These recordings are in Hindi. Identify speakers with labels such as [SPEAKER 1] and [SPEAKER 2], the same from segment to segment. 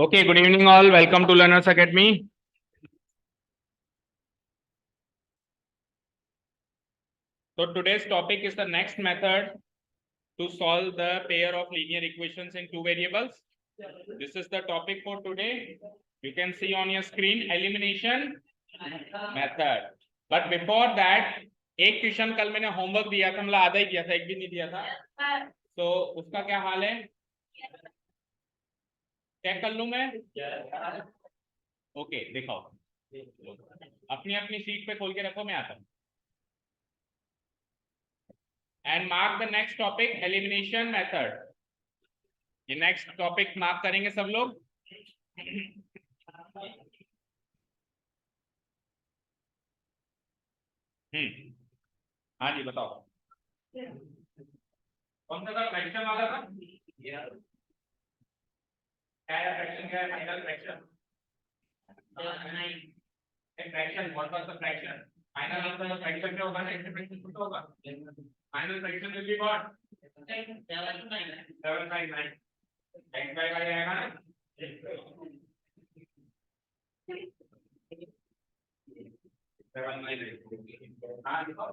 [SPEAKER 1] Okay, good evening all. Welcome to Learners Academy. So today's topic is the next method to solve the pair of linear equations in two variables. This is the topic for today. You can see on your screen elimination method. But before that, एक क्वेश्चन कल मैंने होमवर्क दिया था, मतलब आधा ही दिया था, एक भी नहीं दिया था, तो उसका क्या हाल है? चेक कर लूं मैं? ओके, दिखाओ, अपनी अपनी सीट पे खोल के रखो, मैं आता हूं. And mark the next topic, elimination method. ये next topic mark करेंगे सब लोग. हाँ जी, बताओ कौन सा था? फ्रैक्शन वाला था? क्या है फ्रैक्शन? क्या है final fraction? Fraction, what was the fraction? Final answer fraction क्या होगा? नेक्स्ट फ्रैक्शन कुछ होगा. Final fraction will be what? 759. x by y आएगा ना? हाँ दिखाओ.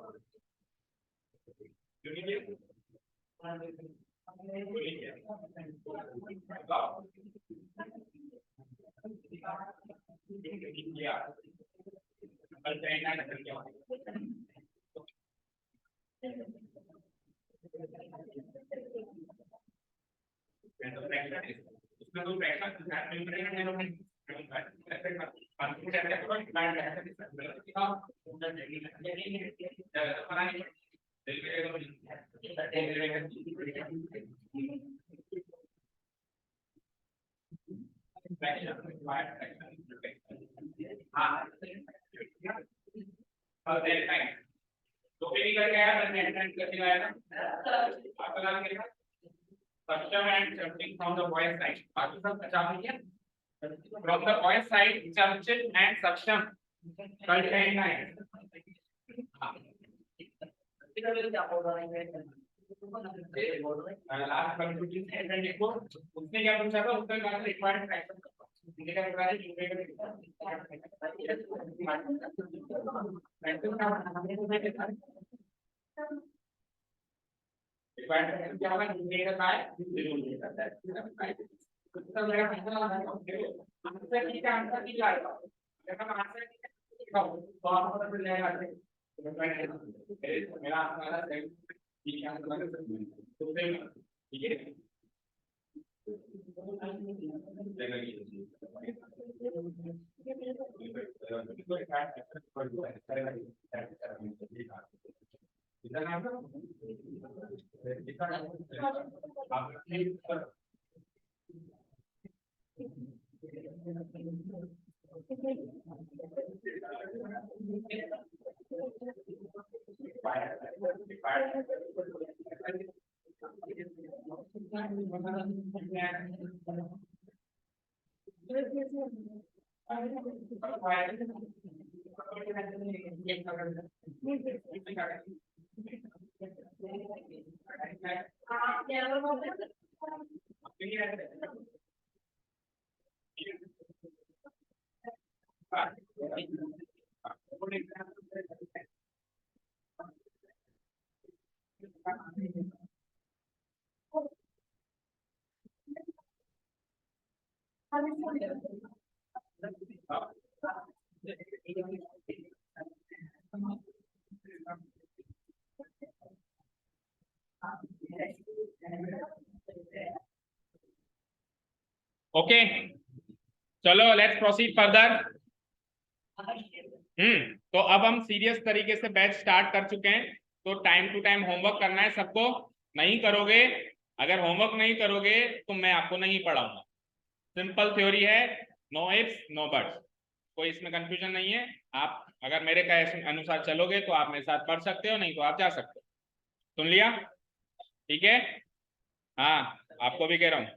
[SPEAKER 1] तो फिर क्या आया? Suction and jumping from the boy's side. बाकी सब अच्छा हो गया. From the boy's side, junction and suction contain lines. Last conclusion है देखो, उसने क्या पूछा था? उसका क्या रिक्वायर्ड फ्रैक्शन. इसने क्या बोला है? क्या होगा? Numerator by denominator. तो मेरा आंसर की आंसर की जाएगा. अगर हम आंसर तो आपको पता चल जाएगा. मेरा आंसर है ठीक है. तो ठीक है. ओके, चलो लेट्स प्रोसीड फर्दर. तो अब हम सीरियस तरीके से बैच स्टार्ट कर चुके हैं. तो टाइम टू टाइम होमवर्क करना है सबको. नहीं करोगे, अगर होमवर्क नहीं करोगे तो मैं आपको नहीं पढ़ाऊंगा. सिंपल थ्योरी है, नो इफ्स नो बट्स. कोई इसमें कंफ्यूजन नहीं है. आप अगर मेरे कहे अनुसार चलोगे तो आप मेरे साथ पढ़ सकते हो, नहीं तो आप जा सकते हो. सुन लिया? ठीक है. हाँ, आपको भी कह रहा हूँ.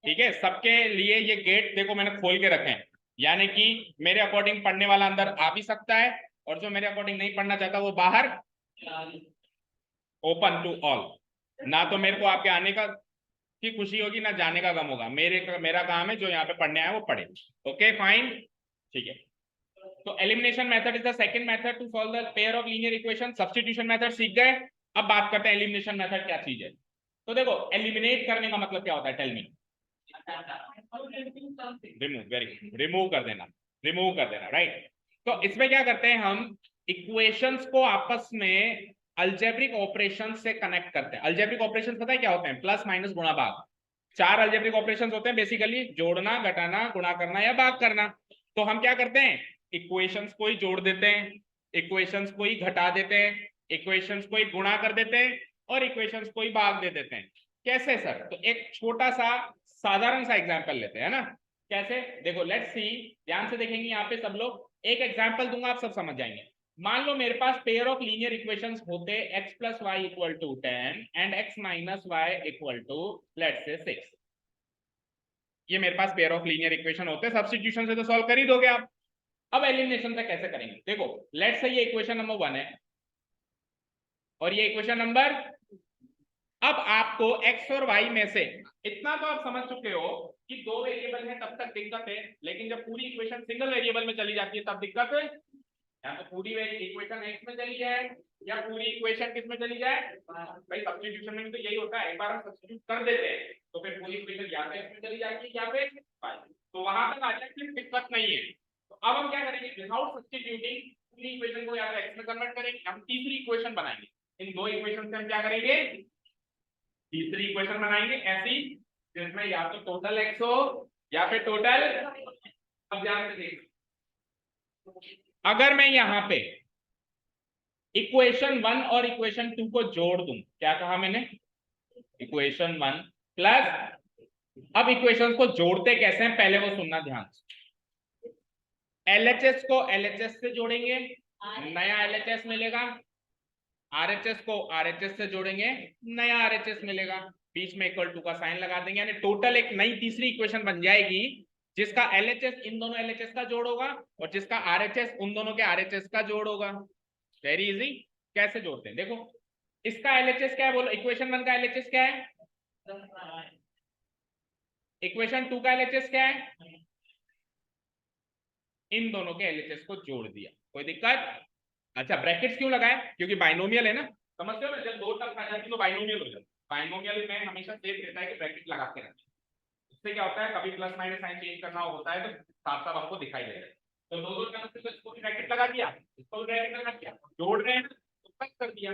[SPEAKER 1] ठीक है, सबके लिए ये गेट देखो मैंने खोल के रखे हैं, यानी कि मेरे अकॉर्डिंग पढ़ने वाला अंदर आ भी सकता है, और जो मेरे अकॉर्डिंग नहीं पढ़ना चाहता वो बाहर. Open to all. ना तो मेरे को आपके आने का की खुशी होगी ना जाने का गम होगा। मेरा काम है जो यहाँ पे पढ़ने आया वो पढ़े। ओके फाइन, ठीक है। तो elimination method is the second method to solve the pair of linear equation. Substitution method सीख गए, अब बात करते हैं एलिमिनेशन मेथड क्या चीज है। तो देखो एलिमिनेट करने का मतलब क्या होता है, tell me. Remove, very good, remove कर देना, रिमूव कर देना, राइट। तो इसमें क्या करते हैं हम, इक्वेशंस को आपस में अलजेब्रिक ऑपरेशन से कनेक्ट करते हैं। अलजेब्रिक ऑपरेशन पता है क्या होते हैं, प्लस माइनस गुणा भाग। 4 अलजेब्रिक ऑपरेशन होते हैं बेसिकली, जोड़ना, घटाना, गुणा करना या भाग करना। तो हम क्या करते हैं, इक्वेशंस को ही जोड़ देते हैं, इक्वेशंस को ही घटा देते हैं, इक्वेशंस को ही गुणा कर देते हैं और इक्वेशंस को ही भाग दे देते हैं। कैसे सर? तो एक छोटा सा साधारण सा एग्जांपल लेते हैं ना। कैसे, देखो लेट्स सी, ध्यान से देखेंगे यहाँ पे सब लोग। एक एग्जांपल दूंगा, आप सब समझ जाएंगे। मान लो मेरे पास पेयर ऑफ लीनियर इक्वेशंस होते x plus y equal to 10 and x minus y equal to let's say 6। ये मेरे पास पेयर ऑफ लीनियर इक्वेशन होते हैं, सब्स्टिट्यूशन से तो सॉल्व कर ही दोगे आप। अब एलिमिनेशन से कैसे करेंगे, देखो लेट्स से ये इक्वेशन नंबर 1 है और ये इक्वेशन नंबर, अब आपको x और y में से इतना तो आप समझ चुके हो कि 2 वेरिएबल है तब तक दिक्कत है, लेकिन जब पूरी इक्वेशन सिंगल वेरिएबल में चली जाती है तब दिक्कत है। या तो पूरी इक्वेशन x में चली जाए या पूरी इक्वेशन किस में चली जाए, भाई सब्स्टिट्यूशन में तो यही होता है, एक बार हम सब्स्टिट्यूट कर देते हैं तो फिर पूरी इक्वेशन या तो x में चली जाएगी या फिर y, तो वहां तक आ जाए, फिर दिक्कत नहीं है। तो अब हम क्या करेंगे, विदाउट सब्स्टिट्यूटिंग पूरी इक्वेशन को या तो x में कन्वर्ट करेंगे, हम तीसरी इक्वेशन बनाएंगे। इन दो इक्वेशन से हम क्या करेंगे, तीसरी इक्वेशन बनाएंगे ऐसी जिसमें या तो टोटल x हो या फिर टोटल, अब ध्यान से देखिए, अगर मैं यहां पे इक्वेशन 1 और इक्वेशन 2 को जोड़ दूं, क्या कहा मैंने, इक्वेशन 1 प्लस, अब इक्वेशंस को जोड़ते कैसे हैं पहले वो सुनना ध्यान से। LHS को LHS से जोड़ेंगे, नया LHS मिलेगा, RHS को RHS से जोड़ेंगे, नया RHS मिलेगा, बीच में इक्वल टू का साइन लगा देंगे, यानी टोटल एक नई तीसरी इक्वेशन बन जाएगी जिसका LHS इन दोनों LHS का जोड़ होगा और जिसका RHS उन दोनों के RHS का जोड़ होगा। वेरी इजी, कैसे जोड़ते हैं देखो, इसका LHS क्या है बोलो, इक्वेशन 1 का LHS क्या है, इक्वेशन 2 का LHS क्या है, इन दोनों के LHS को जोड़ दिया, कोई दिक्कत? अच्छा ब्रैकेट्स क्यों लगाए, क्योंकि बाइनोमियल है ना, समझते हो ना, जब दो टर्म आ जाती है तो बाइनोमियल हो जाता है। बाइनोमियल में हमेशा सेफ रहता है कि ब्रैकेट लगा के रखें, इससे क्या होता है कभी प्लस माइनस साइन चेंज करना होता है तो साफ साफ आपको दिखाई देगा। तो दो दो टर्म से तो इसको भी ब्रैकेट लगा दिया, इसको भी ब्रैकेट लगा दिया, जोड़ रहे हैं तो कट कर दिया।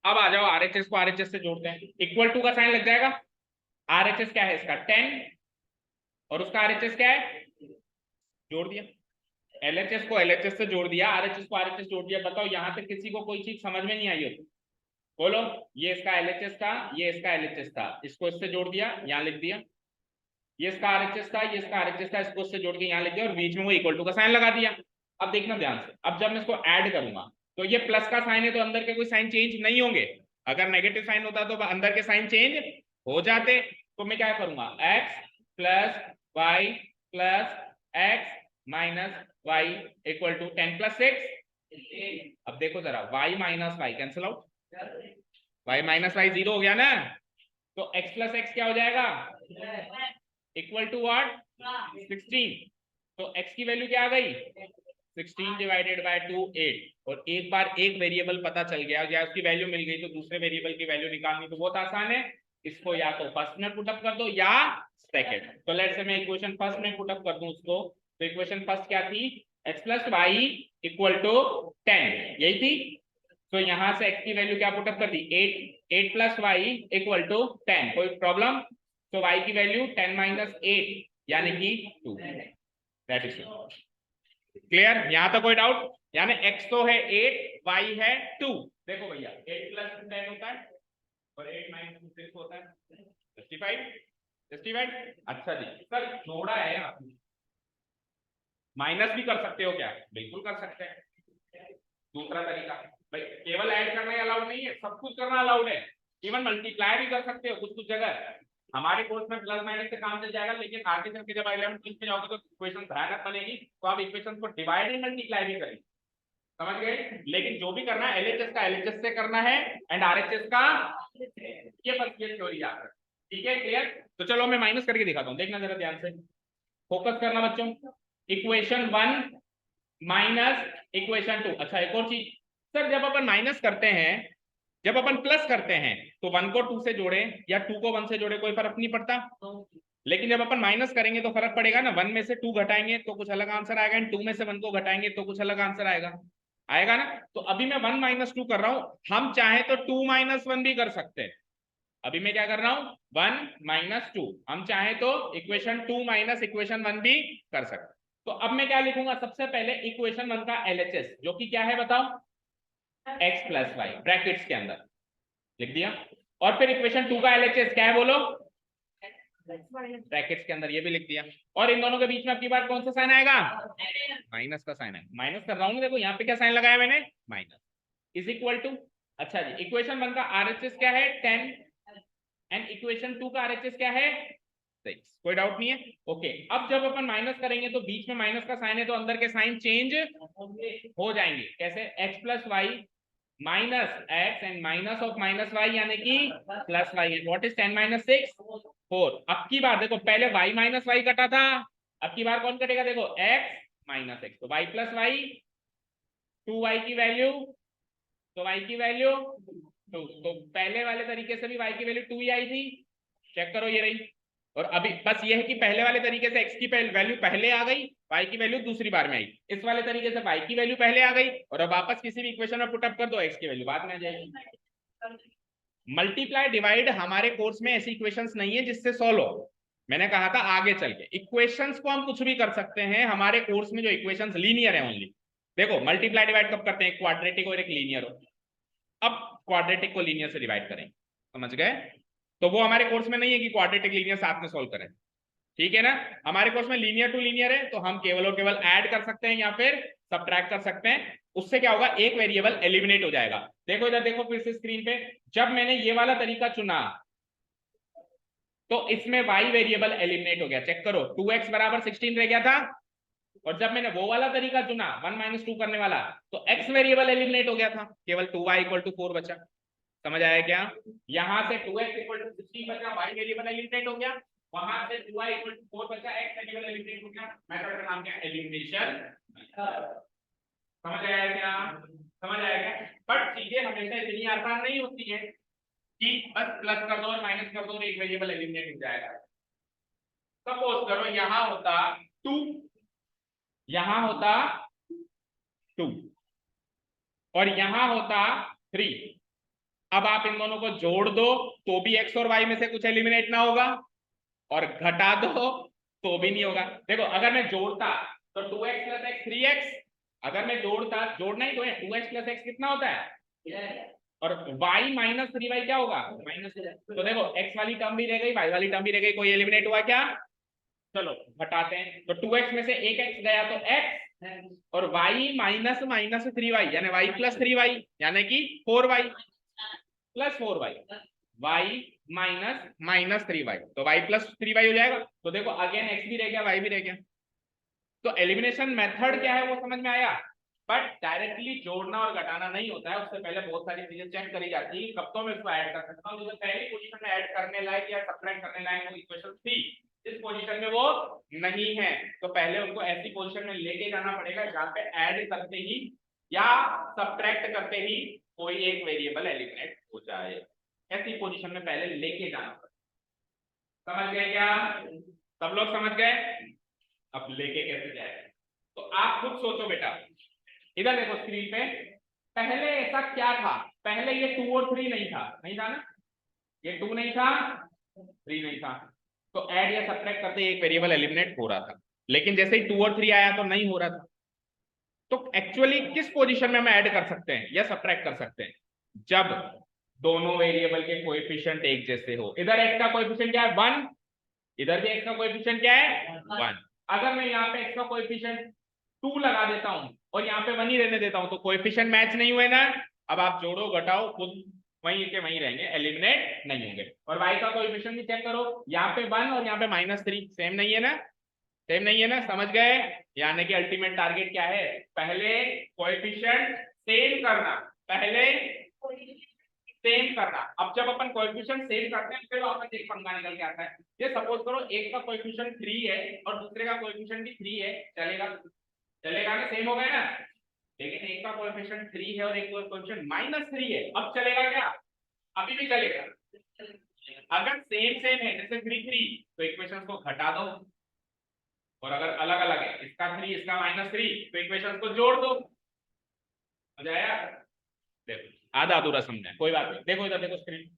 [SPEAKER 1] अब आ जाओ RHS को RHS से जोड़ते हैं, इक्वल टू का साइन लग जाएगा, RHS क्या है इसका 10 और उसका RHS क्या है, जोड़ दिया, LHS को LHS से जोड़ दिया, RHS को RHS जोड़ दिया। बताओ यहां तक किसी को कोई चीज समझ में नहीं आई हो तो बोलो, ये इसका LHS था, ये इसका LHS था, इसको इससे जोड़ दिया, यहाँ लिख दिया, ये इसका RHS था, ये इसका RHS था, इसको इससे जोड़ के यहाँ लिख दिया और बीच में वो इक्वल टू का साइन लगा दिया। अब देखना ध्यान से, अब जब मैं इसको ऐड करूंगा तो ये प्लस का साइन है तो अंदर के कोई साइन चेंज नहीं होंगे, अगर नेगेटिव साइन होता तो अंदर के साइन चेंज हो जाते। तो मैं क्या करूंगा, x plus y plus x minus y equal to 10 plus 6। अब देखो जरा, y minus y cancel out, y minus y 0 हो गया ना, तो x प्लस एक्स क्या हो जाएगा, इक्वल टू व्हाट, 16। तो x की वैल्यू क्या आ गई, 16 डिवाइडेड बाय 2 8। और एक बार एक वेरिएबल पता चल गया या उसकी वैल्यू मिल गई तो दूसरे वेरिएबल की वैल्यू निकालनी तो बहुत आसान है, इसको या तो फर्स्ट में पुटअप कर दो या सेकंड। तो लेट्स से मैं इक्वेशन फर्स्ट में पुटअप कर दूं उसको, तो इक्वेशन फर्स्ट क्या थी, x plus y equal to 10, यही थी। तो यहां से x की वैल्यू क्या पुटअप कर दी, 8 प्लस वाई इक्वल टू 10, कोई प्रॉब्लम? तो y की वैल्यू 10 माइनस 8 यानी कि 2, दैट इज क्लियर, यहां तक कोई डाउट? यानी x तो है 8, y है 2। देखो भैया 8 प्लस 10 होता है और 8 माइनस 6 होता है, जस्टिफाइड, जस्टिफाइड। अच्छा जी सर जोड़ा है आपने, माइनस भी कर सकते हो क्या, बिल्कुल कर सकते हैं, दूसरा तरीका भाई, केवल ऐड करना ही अलाउड नहीं है, सब कुछ करना अलाउड है, इवन मल्टीप्लाई भी कर सकते हो कुछ कुछ जगह। हमारे कोर्स में प्लस माइनस से काम चल जाएगा, लेकिन आगे चल के जब 11th 12th में जाओगे तो इक्वेशन भयानक बनेगी, तो आप इक्वेशन को डिवाइड एंड मल्टीप्लाई भी करेंगे, समझ गए? लेकिन जो भी करना है LHS का LHS से करना है एंड RHS का, ये बस ये थ्योरी याद रखना। ठीक है, क्लियर। तो चलो मैं माइनस करके दिखाता हूँ, देखना जरा ध्यान से, फोकस करना बच्चों। Equation 1 minus equation 2। अच्छा एक और चीज सर, जब अपन माइनस करते हैं, जब अपन प्लस करते हैं तो 1 को 2 से जोड़े या 2 को 1 से जोड़े कोई फर्क नहीं पड़ता, लेकिन जब अपन माइनस करेंगे तो फर्क पड़ेगा ना। 1 में से 2 घटाएंगे तो कुछ अलग आंसर आएगा, एंड 2 में से 1 को घटाएंगे तो कुछ अलग आंसर आएगा, आएगा ना। तो अभी मैं 1 माइनस 2 कर रहा हूं, हम चाहे तो 2 माइनस 1 भी कर सकते हैं। अभी मैं क्या कर रहा हूं, 1 माइनस 2, हम चाहे तो इक्वेशन 2 माइनस इक्वेशन 1 भी कर सकते। तो अब मैं क्या लिखूंगा, सबसे पहले इक्वेशन 1 का एलएचएस, जो कि क्या है बताओ, x प्लस वाई, ब्रैकेट्स के अंदर लिख दिया। और फिर इक्वेशन 2 का एलएचएस क्या है बोलो, ब्रैकेट्स के अंदर ये भी लिख दिया। और इन दोनों के बीच में अब की बार कौन सा साइन आएगा, माइनस का साइन है। माइनस कर रहा हूँ, देखो यहाँ पे क्या साइन लगाया मैंने, माइनस, इज इक्वल टू। अच्छा जी, इक्वेशन 1 का आरएचएस क्या है 10, एंड इक्वेशन 2 का आरएचएस क्या है 6। कोई डाउट नहीं है, ओके। अब जब अपन माइनस करेंगे तो बीच में माइनस का साइन है तो अंदर के साइन चेंज हो जाएंगे। कैसे, x plus y minus x and minus of minus y यानी कि plus y. What is 10 minus 6, 4। अब की बार देखो, पहले y माइनस वाई कटा था, अब की बार कौन कटेगा, देखो x माइनस एक्स, तो y प्लस वाई, 2y की वैल्यू, तो y की वैल्यू 2। तो पहले वाले तरीके से भी y की वैल्यू 2 ही आई थी, चेक करो ये रही। और अभी बस ये है कि पहले वाले तरीके से x की वैल्यू पहले आ गई, y की वैल्यू दूसरी बार में आई। इस वाले तरीके से y की वैल्यू पहले आ गई और अब वापस किसी भी इक्वेशन में पुटअप कर दो, x की वैल्यू बाद में आ जाएगी। मल्टीप्लाई डिवाइड हमारे कोर्स में ऐसी इक्वेशंस नहीं है जिससे सॉल्व हो। मैंने कहा था आगे चल के इक्वेशंस को हम कुछ भी कर सकते हैं, हमारे कोर्स में जो इक्वेशंस लीनियर है ओनली। देखो मल्टीप्लाई डिवाइड कब करते हैं, क्वाड्रेटिक और एक लीनियर हो। अब क्वाड्रेटिक को लीनियर से डिवाइड करें, समझ गए। तो वो हमारे कोर्स में नहीं है कि क्वाड्रेटिक लीनियर साथ में सोल्व करें, ठीक है ना। हमारे कोर्स में लीनियर टू लीनियर है, तो हम केवल और केवल ऐड कर सकते हैं या फिर सबट्रैक्ट कर सकते हैं। उससे क्या होगा, एक वेरिएबल एलिमिनेट हो जाएगा। देखो इधर देखो फिर से स्क्रीन पे, जब मैंने ये वाला तरीका चुना तो इसमें y वेरिएबल एलिमिनेट हो गया, चेक करो 2x बराबर 16 रह गया था। और जब मैंने वो वाला तरीका चुना 1 माइनस 2 करने वाला, तो x वेरिएबल एलिमिनेट हो गया था, केवल 2y इक्वल टू 4 बचा। समझ आया क्या, यहां से 2x इक्वल टू 16 बचा, y वेरिएबल एलिमिनेट हो गया, वहां से 2y इक्वल टू 4 बचा, x वेरिएबल एलिमिनेट हो गया। मेथड का नाम क्या, एलिमिनेशन। समझ आया क्या, समझ आया क्या। बट चीजें हमेशा इतनी आसान नहीं होती है कि बस प्लस कर दो और माइनस कर दो और एक वेरिएबल एलिमिनेट हो जाएगा। सपोज करो यहां होता 2, यहां होता 2 और यहां होता 3। अब आप इन दोनों को जोड़ दो तो भी x और y में से कुछ एलिमिनेट ना होगा, और घटा दो तो भी नहीं होगा। देखो अगर मैं जोड़ता तो 2x प्लस एक्स 3x, अगर मैं जोड़ता, जोड़ना ही तो है, 2x प्लस एक्स कितना होता है, और y माइनस 3y क्या होगा, माइनस। तो देखो x वाली टर्म भी रह गई, y वाली टर्म भी रह गई, कोई एलिमिनेट हुआ क्या, चलो घटाते हैं। तो 2x में से एक x गया तो x, और y माइनस माइनस 3y यानी y प्लस 3y यानी कि 4y plus 4y, y minus minus 3y, तो y प्लस 3y हो जाएगा। तो देखो अगेन x भी रह गया, y भी रह गया। तो एलिमिनेशन मेथड क्या है वो समझ में आया। बट डायरेक्टली जोड़ना और घटाना नहीं होता है, उससे पहले बहुत सारी चीजें चेक करी जाती है, कब तो मैं इसको ऐड कर सकता हूँ। जैसे पहली पोजीशन में ऐड करने लायक या सब्ट्रैक्ट करने लायक वो इक्वेशन थी, इस पोजीशन में वो नहीं है, तो पहले उनको ऐसी पोजीशन में लेके जाना पड़ेगा जहां पे ऐड करते ही या सब्ट्रैक्ट करते ही कोई एक वेरिएबल एलिमिनेट हो जाए। ऐसी पोजीशन में पहले लेके जाना पड़ेगा। समझ गए क्या, सब लोग समझ गए। अब लेके कैसे जाए, तो आप खुद सोचो बेटा। इधर देखो स्क्रीन पे, पहले ऐसा क्या था, पहले ये 2 और 3 नहीं था, नहीं था ना, ये 2 नहीं था 3 नहीं था, तो ऐड या सब्ट्रैक्ट करते एक वेरिएबल एलिमिनेट हो रहा था। लेकिन जैसे ही 2 और 3 आया तो नहीं हो रहा था। तो एक्चुअली किस पोजीशन में हम ऐड कर सकते हैं या सब्ट्रैक्ट कर सकते हैं, जब दोनों वेरिएबल के कोएफिशिएंट एक जैसे हो। इधर x का कोएफिशिएंट क्या है 1, इधर भी x का कोएफिशिएंट क्या है 1। अगर मैं यहाँ पे x का कोएफिशिएंट 2 लगा देता हूं और यहाँ पे 1 ही रहने देता हूं तो कोएफिशिएंट मैच नहीं हुए ना। अब आप जोड़ो घटाओ खुद वहीं के वहीं रहेंगे, एलिमिनेट नहीं होंगे। और y का कोएफिशिएंट भी चेक करो, यहाँ पे 1 और यहाँ पे -3, सेम नहीं है ना, सेम नहीं है ना, समझ गए। यानी कि अल्टीमेट टारगेट क्या है, पहले कोएफिशिएंट सेम करना, पहले सेम सेम करना। अब जब अपन कोएफिशिएंट सेम करते हैं फिर वापस एक पंगा निकल के आता है। ये सपोज करो एक का कोएफिशिएंट 3 है और दूसरे का कोएफिशिएंट भी 3 है, चलेगा? चलेगा ना, सेम हो गए ना। लेकिन एक का कोएफिशिएंट 3 है और एक का कोएफिशिएंट -3 है, अब चलेगा क्या? अभी भी चलेगा। अगर सेम सेम है जैसे 3 3 तो इक्वेशंस को घटा दो, और अगर अलग अलग है इसका 3 इसका -3 तो इक्वेशंस को जोड़ दो। समझ आया? देखो आधा अधूरा समझा, कोई बात नहीं। देखो इधर देखो स्क्रीन।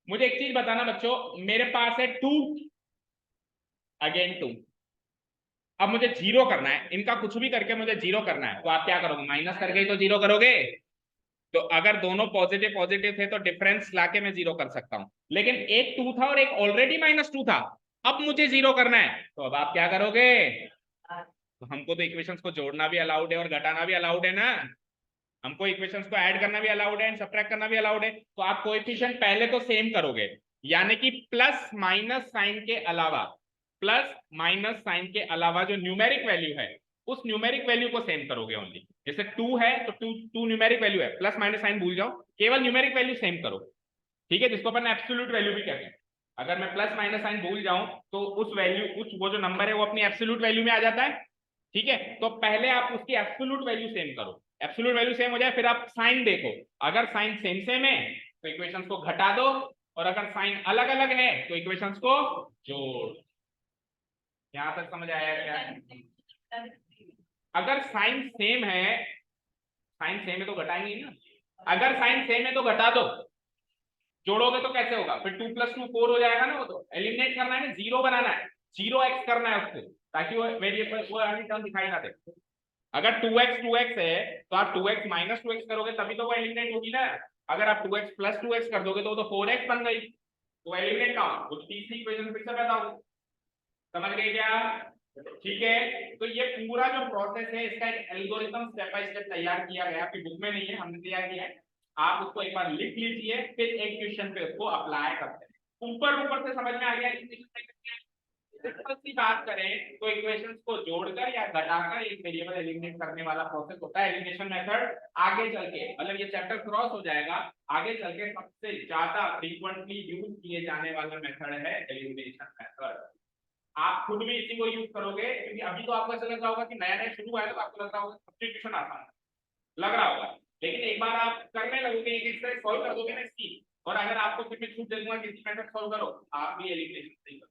[SPEAKER 1] मुझे एक चीज बताना बच्चों, मेरे पास है 2 अगेन 2। अब मुझे 0 करना है, इनका कुछ भी करके मुझे 0 करना है, तो आप क्या करोगे? माइनस करके ही तो 0 करोगे। तो अगर दोनों पॉजिटिव पॉजिटिव थे तो डिफरेंस लाके मैं 0 कर सकता हूं, लेकिन एक 2 था और एक ऑलरेडी -2 था, अब मुझे 0 करना है, तो अब आप क्या करोगे? तो हमको तो इक्वेशंस को जोड़ना भी अलाउड है और घटाना भी अलाउड है ना। हमको इक्वेशंस को ऐड करना भी अलाउड है एंड सब्ट्रैक्ट करना भी अलाउड है। तो आप कोएफिशिएंट पहले तो सेम करोगे, यानी कि प्लस माइनस साइन के अलावा, प्लस माइनस साइन के अलावा जो न्यूमेरिक वैल्यू है उस न्यूमेरिक वैल्यू को सेम करोगे ओनली। जैसे 2 है तो 2 न्यूमेरिक वैल्यू है, प्लस माइनस साइन भूल जाओ, केवल न्यूमेरिक वैल्यू सेम करो। ठीक है, जिसको अपन एब्सोल्यूट वैल्यू भी कहते हैं। अगर मैं प्लस माइनस साइन भूल जाऊं तो उस वैल्यू, उस वो जो नंबर है वो अपनी एब्सोल्यूट वैल्यू में आ जाता है। ठीक है, तो पहले आप उसकी एब्सोल्यूट वैल्यू सेम करो, एब्सोल्यूट वैल्यू सेम हो जाए फिर आप साइन देखो, अगर साइन सेम सेम है तो इक्वेशंस को घटा दो, और अगर साइन अलग अलग है तो इक्वेशंस को जोड़। यहां तक समझ आया क्या? अगर साइन सेम है, साइन सेम है तो घटाएंगे ना, अगर साइन सेम है तो घटा दो, जोड़ोगे तो कैसे होगा? फिर 2 + 2 4 हो जाएगा ना। वो तो एलिमिनेट करना है ना, 0 बनाना है, 0x करना है उसको, ताकि वो वेरिएबल वो वाली टर्म दिखाई ना दे। अगर 2x है तो आप 2x - 2x करोगे तभी तो वो एलिमिनेट होगी ना। अगर आप 2x + 2x कर दोगे तो 4x बन गई, तो एलिमिनेट कहाँ? वो तीसरी इक्वेशन फिर से पैदा होगी। समझ गए क्या? ठीक है, तो ये पूरा जो प्रोसेस है इसका एक एल्गोरिथम स्टेप बाय स्टेप तैयार किया गया, आपकी बुक में नहीं है, हमने तैयार किया है। आप उसको एक बार लिख लीजिए, फिर एक क्वेश्चन पे उसको अप्लाई करते हैं। ऊपर से समझ में आ गया? सिंपल सी बात करें तो इक्वेशंस को जोड़कर या घटाकर एक वेरिएबल एलिमिनेट करने वाला प्रोसेस होता है एलिमिनेशन मेथड। आगे चल के मतलब ये चैप्टर क्रॉस हो जाएगा, आगे चल के सबसे ज्यादा फ्रीक्वेंटली यूज किए जाने वाला मेथड है एलिमिनेशन मेथड। आप खुद भी इसी को यूज करोगे, क्योंकि अभी तो आपको ऐसा लग रहा होगा कि नया नया शुरू हुआ है तो आपको लग रहा होगा सब्स्टिट्यूशन आसान लग रहा होगा, लेकिन एक बार आप करने लगोगे, एक एक्सरसाइज सॉल्व कर दोगे ना इसकी, और अगर आपको फिर मैं छूट दे दूंगा किसी मेथड सॉल्व करो, आप भी एलिमिनेशन सही करो,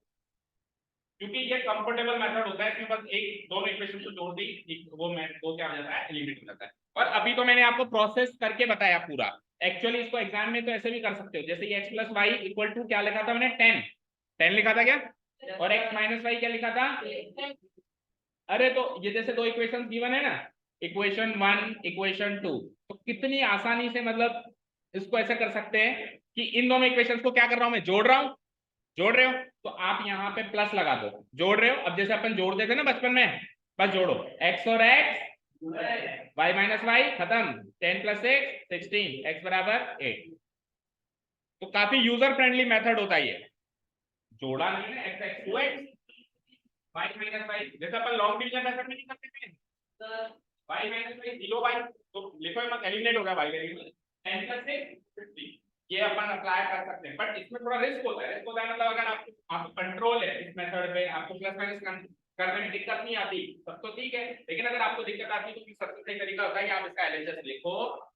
[SPEAKER 1] क्योंकि ये कंफर्टेबल मेथड होता है, इसमें बस एक दोनों इक्वेशन को जोड़ दी, वो क्या हो जाता है? एलिमिनेट हो जाता है। और अभी तो मैंने आपको प्रोसेस करके बताया पूरा। एक्चुअली इसको एग्जाम में तो ऐसे भी कर सकते हो, जैसे कि x + y = क्या लिखा था मैंने? 10 लिखा था क्या? और x - y क्या लिखा था? अरे तो ये जैसे दो इक्वेशन गिवन है ना, इक्वेशन 1 इक्वेशन 2, तो कितनी आसानी से मतलब इसको ऐसे कर सकते हैं कि इन दोनों इक्वेशंस को क्या कर रहा हूं मैं? जोड़ रहा हूं। जोड़ रहे हो तो आप यहाँ पे प्लस लगा दो, जोड़ रहे हो। अब जैसे अपन जोड़ते थे ना बचपन में, बस जोड़ो x और x, y - y खत्म, 10 + 6 16, x = 8। तो काफी यूजर फ्रेंडली मेथड होता है ये। जोड़ा नहीं है, x x 2x, y - y, जैसे अपन लॉन्ग डिवीजन मेथड में नहीं करते थे, y - y 0y, तो लिखो मत, एलिमिनेट होगा y वैल्यू 10 + 6 15, ये अपन अप्लाई कर सकते हैं। बट इसमें थोड़ा रिस्क होता है, मतलब अगर आपको कंट्रोल है इस मेथड पे, आपको प्लस माइनस करने में दिक्कत नहीं आती तब तो ठीक है, लेकिन अगर आपको दिक्कत आती है तो सबसे सही तरीका होता है कि आप इसका एलएचएस लिखो,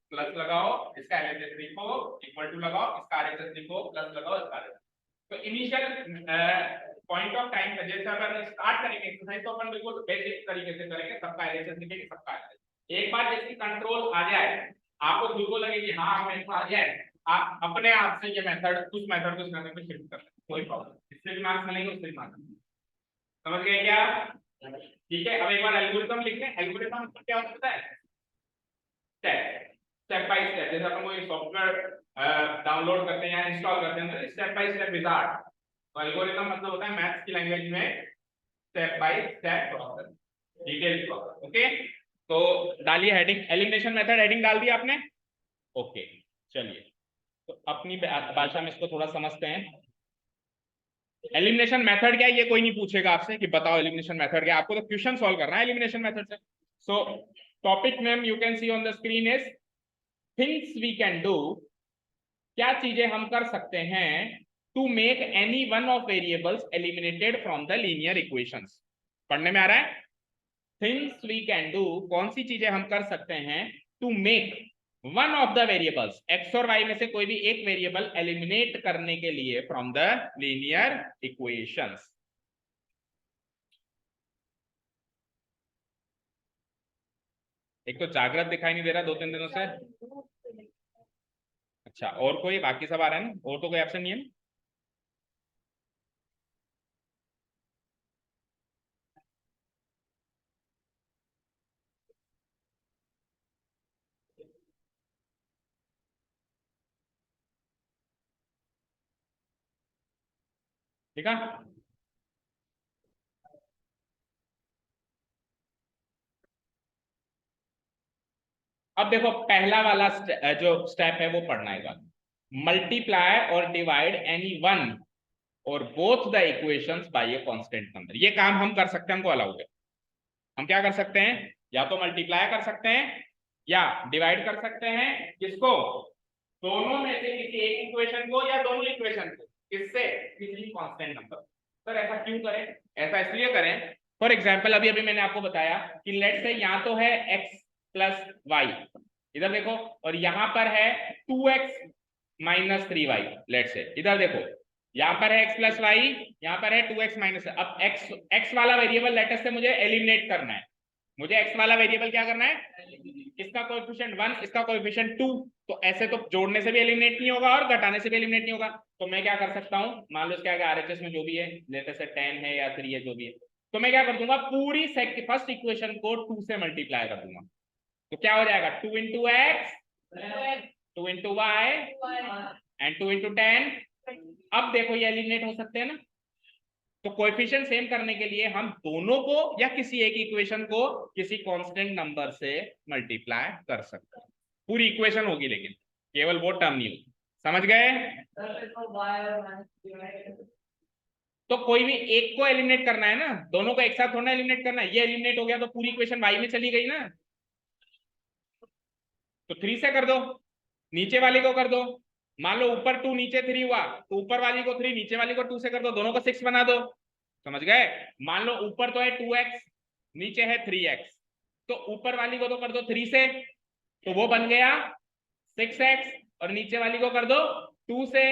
[SPEAKER 1] प्लस लगाओ, इसका एलएचएस लिखो, इक्वल टू लगाओ, इसका आरएचएस लिखो, प्लस लगाओ, इसका आरएचएस। तो इनिशियल पॉइंट ऑफ टाइम पे जैसे अगर स्टार्ट करेंगे एक्सरसाइज तो अपन बिल्कुल बेसिक तरीके से करेंगे, सबका एलएचएस लिखेंगे, सबका आरएचएस। एक बार जैसे कंट्रोल आ जाए, आपको खुद को लगे कि हाँ हमें आ जाए, आप अपने आप से ये मेथड उस मेथड को इस मेथड में शिफ्ट कर सकते, कोई प्रॉब्लम, इससे भी मार्क्स मिलेंगे, उससे भी मार्क्स। समझ गए क्या? ठीक है, अब एक बार एल्गोरिथम लिख लें। एल्गोरिथम मतलब क्या होता है? स्टेप बाय स्टेप, जैसे अपन कोई सॉफ्टवेयर डाउनलोड करते हैं या इंस्टॉल करते हैं तो स्टेप बाय स्टेप विजार्ड, तो एल्गोरिथम मतलब होता है मैथ्स की लैंग्वेज में step by step process, detail process. Okay, तो डालिए हेडिंग, एलिमिनेशन मेथड हेडिंग डाल दी आपने? ओके, चलिए तो अपनी भाषा में इसको थोड़ा समझते हैं। एलिमिनेशन मेथड क्या है ये कोई नहीं पूछेगा आपसे कि बताओ एलिमिनेशन मेथड क्या है, आपको तो क्वेश्चन सॉल्व करना है एलिमिनेशन मेथड से। So topic name you can see on the screen is things we can do क्या चीजें हम कर सकते हैं to make any one of variables eliminated from the linear equations. पढ़ने में आ रहा है? थिंग्स वी कैन डू, कौन सी चीजें हम कर सकते हैं to make one of the variables, x और वाई में से कोई भी एक वेरिएबल एलिमिनेट करने के लिए फ्रॉम द लीनियर इक्वेशंस। एक तो जागृत दिखाई नहीं दे रहा 2-3 दिनों से। अच्छा, और कोई बाकी सब आ रहा है ना? और तो कोई ऑप्शन नहीं है ना? ठीक है। अब देखो पहला वाला जो स्टेप है वो पढ़ना है। मल्टीप्लाई और डिवाइड एनी वन और both the equations bye a constant number. ये काम हम कर सकते हैं, हमको अलाउड है। हम क्या कर सकते हैं? या तो मल्टीप्लाई कर सकते हैं या डिवाइड कर सकते हैं। किसको? दोनों में से किसी एक इक्वेशन को या दोनों इक्वेशन को। किससे? किसी कांस्टेंट नंबर। सर ऐसा क्यों करें? ऐसा इसलिए करें, फॉर एग्जाम्पल अभी अभी मैंने आपको बताया कि लेट से यहाँ तो है x प्लस वाई, इधर देखो, और यहाँ पर है 2x माइनस 3y। लेट से इधर देखो, यहाँ पर है x प्लस वाई, यहाँ पर है 2x माइनस। अब x वाला वेरिएबल लेटर से मुझे एलिमिनेट करना है। मुझे x वाला वेरिएबल क्या करना है? इसका कोएफिशिएंट 1, इसका कोएफिशिएंट 2। तो ऐसे तो जोड़ने से भी एलिमिनेट नहीं होगा और घटाने से भी एलिमिनेट नहीं होगा। तो मैं क्या कर सकता हूँ, मान लो क्या आरएचएस में जो भी है, लेटर से 10 है या 3 है, जो भी है, तो मैं क्या कर दूंगा, पूरी फर्स्ट इक्वेशन को 2 से मल्टीप्लाई कर दूंगा। तो क्या हो जाएगा? 2 into x, 2 into y and 2 into 10। अब देखो ये एलिमिनेट हो सकते हैं ना? तो कोएफिशिएंट सेम करने के लिए हम दोनों को या किसी एक इक्वेशन को किसी कांस्टेंट नंबर से मल्टीप्लाई कर सकते हैं। पूरी इक्वेशन होगी लेकिन केवल वो टर्म नहीं होगी। समझ गए? तो कोई भी एक को एलिमिनेट करना है ना, दोनों को एक साथ थोड़ा एलिमिनेट करना है। ये एलिमिनेट हो गया तो पूरी इक्वेशन वाई में चली गई ना, तो 3 से कर दो, नीचे वाली को कर दो। मान लो ऊपर 2 नीचे 3 हुआ, तो ऊपर वाली को 3, नीचे वाली को 2 से कर दो, दोनों को 6 बना दो। समझ गए? मान लो ऊपर तो है 2x, नीचे है 3x, तो ऊपर वाली को तो कर दो 3 से, तो वो बन गया 6x, और नीचे वाली को कर दो 2 से,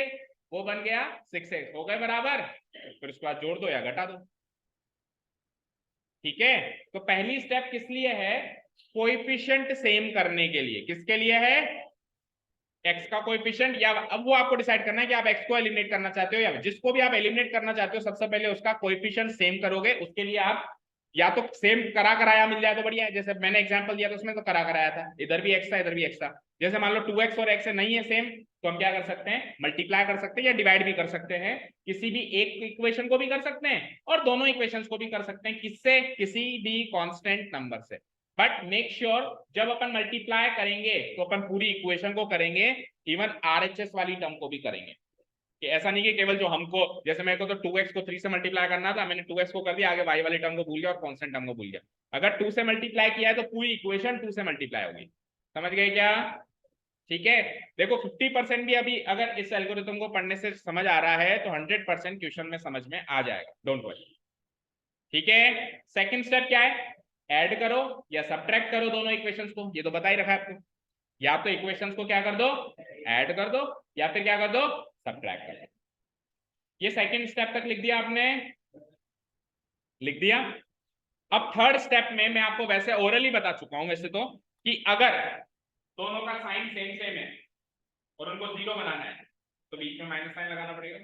[SPEAKER 1] वो बन गया 6x। हो गए बराबर? फिर उसके बाद जोड़ दो या घटा दो। ठीक है। तो पहली स्टेप किस लिए है? कोएफिशिएंट सेम करने के लिए। किसके लिए है? एक्स का कोएफिशिएंट, या अब वो आपको डिसाइड करना है कि आप एक्स को एलिमिनेट करना चाहते हो या जिसको भी आप एलिमिनेट करना चाहते हो, सबसे पहले उसका कोएफिशिएंट सेम करोगे। उसके लिए आप या तो सेम करा कराया मिल जाए तो बढ़िया है, जैसे मैंने एग्जांपल दिया था उसमें तो करा कराया था, इधर भी एक्स था इधर भी एक्स था। जैसे मान लो 2x और x नहीं है सेम, तो हम क्या कर सकते हैं? मल्टीप्लाई कर सकते हैं या डिवाइड भी कर सकते हैं। किसी भी एक इक्वेशन को भी कर सकते हैं और दोनों इक्वेशंस को भी कर सकते हैं। किससे? किसी भी कांस्टेंट नंबर से। बट मेक श्योर जब अपन मल्टीप्लाई करेंगे तो अपन पूरी इक्वेशन को करेंगे, इवन आरएचएस वाली टर्म को भी करेंगे। कि ऐसा नहीं कि केवल जो हमको, जैसे मेरे को तो 2x को 3 से मल्टीप्लाई करना था, मैंने 2x को कर दिया, आगे y वाली टर्म को भूल गया और कांस्टेंट टर्म को भूल गया। अगर 2 से मल्टीप्लाई किया है तो पूरी इक्वेशन 2 से मल्टीप्लाई होगी। समझ गए क्या? ठीक है। देखो 50% भी अभी अगर इस एल्गोरिथम को पढ़ने से समझ आ रहा है तो 100% क्वेश्चन में समझ में आ जाएगा, डोंट वरी। ठीक है। सेकंड स्टेप क्या है? ऐड करो या सब्ट्रैक्ट करो दोनों इक्वेशंस को, ये तो बता ही रखा है आपको। या तो इक्वेशंस को क्या कर दो? ऐड कर दो, या फिर क्या कर दो? सब्ट्रैक्ट कर दो। ये सेकंड स्टेप तक लिख दिया आपने? लिख दिया। अब थर्ड स्टेप में मैं आपको वैसे ओरली बता चुका हूं वैसे तो, कि अगर दोनों का साइन सेम सेम है और उनको 0 बनाना है तो बीच में माइनस साइन लगाना पड़ेगा,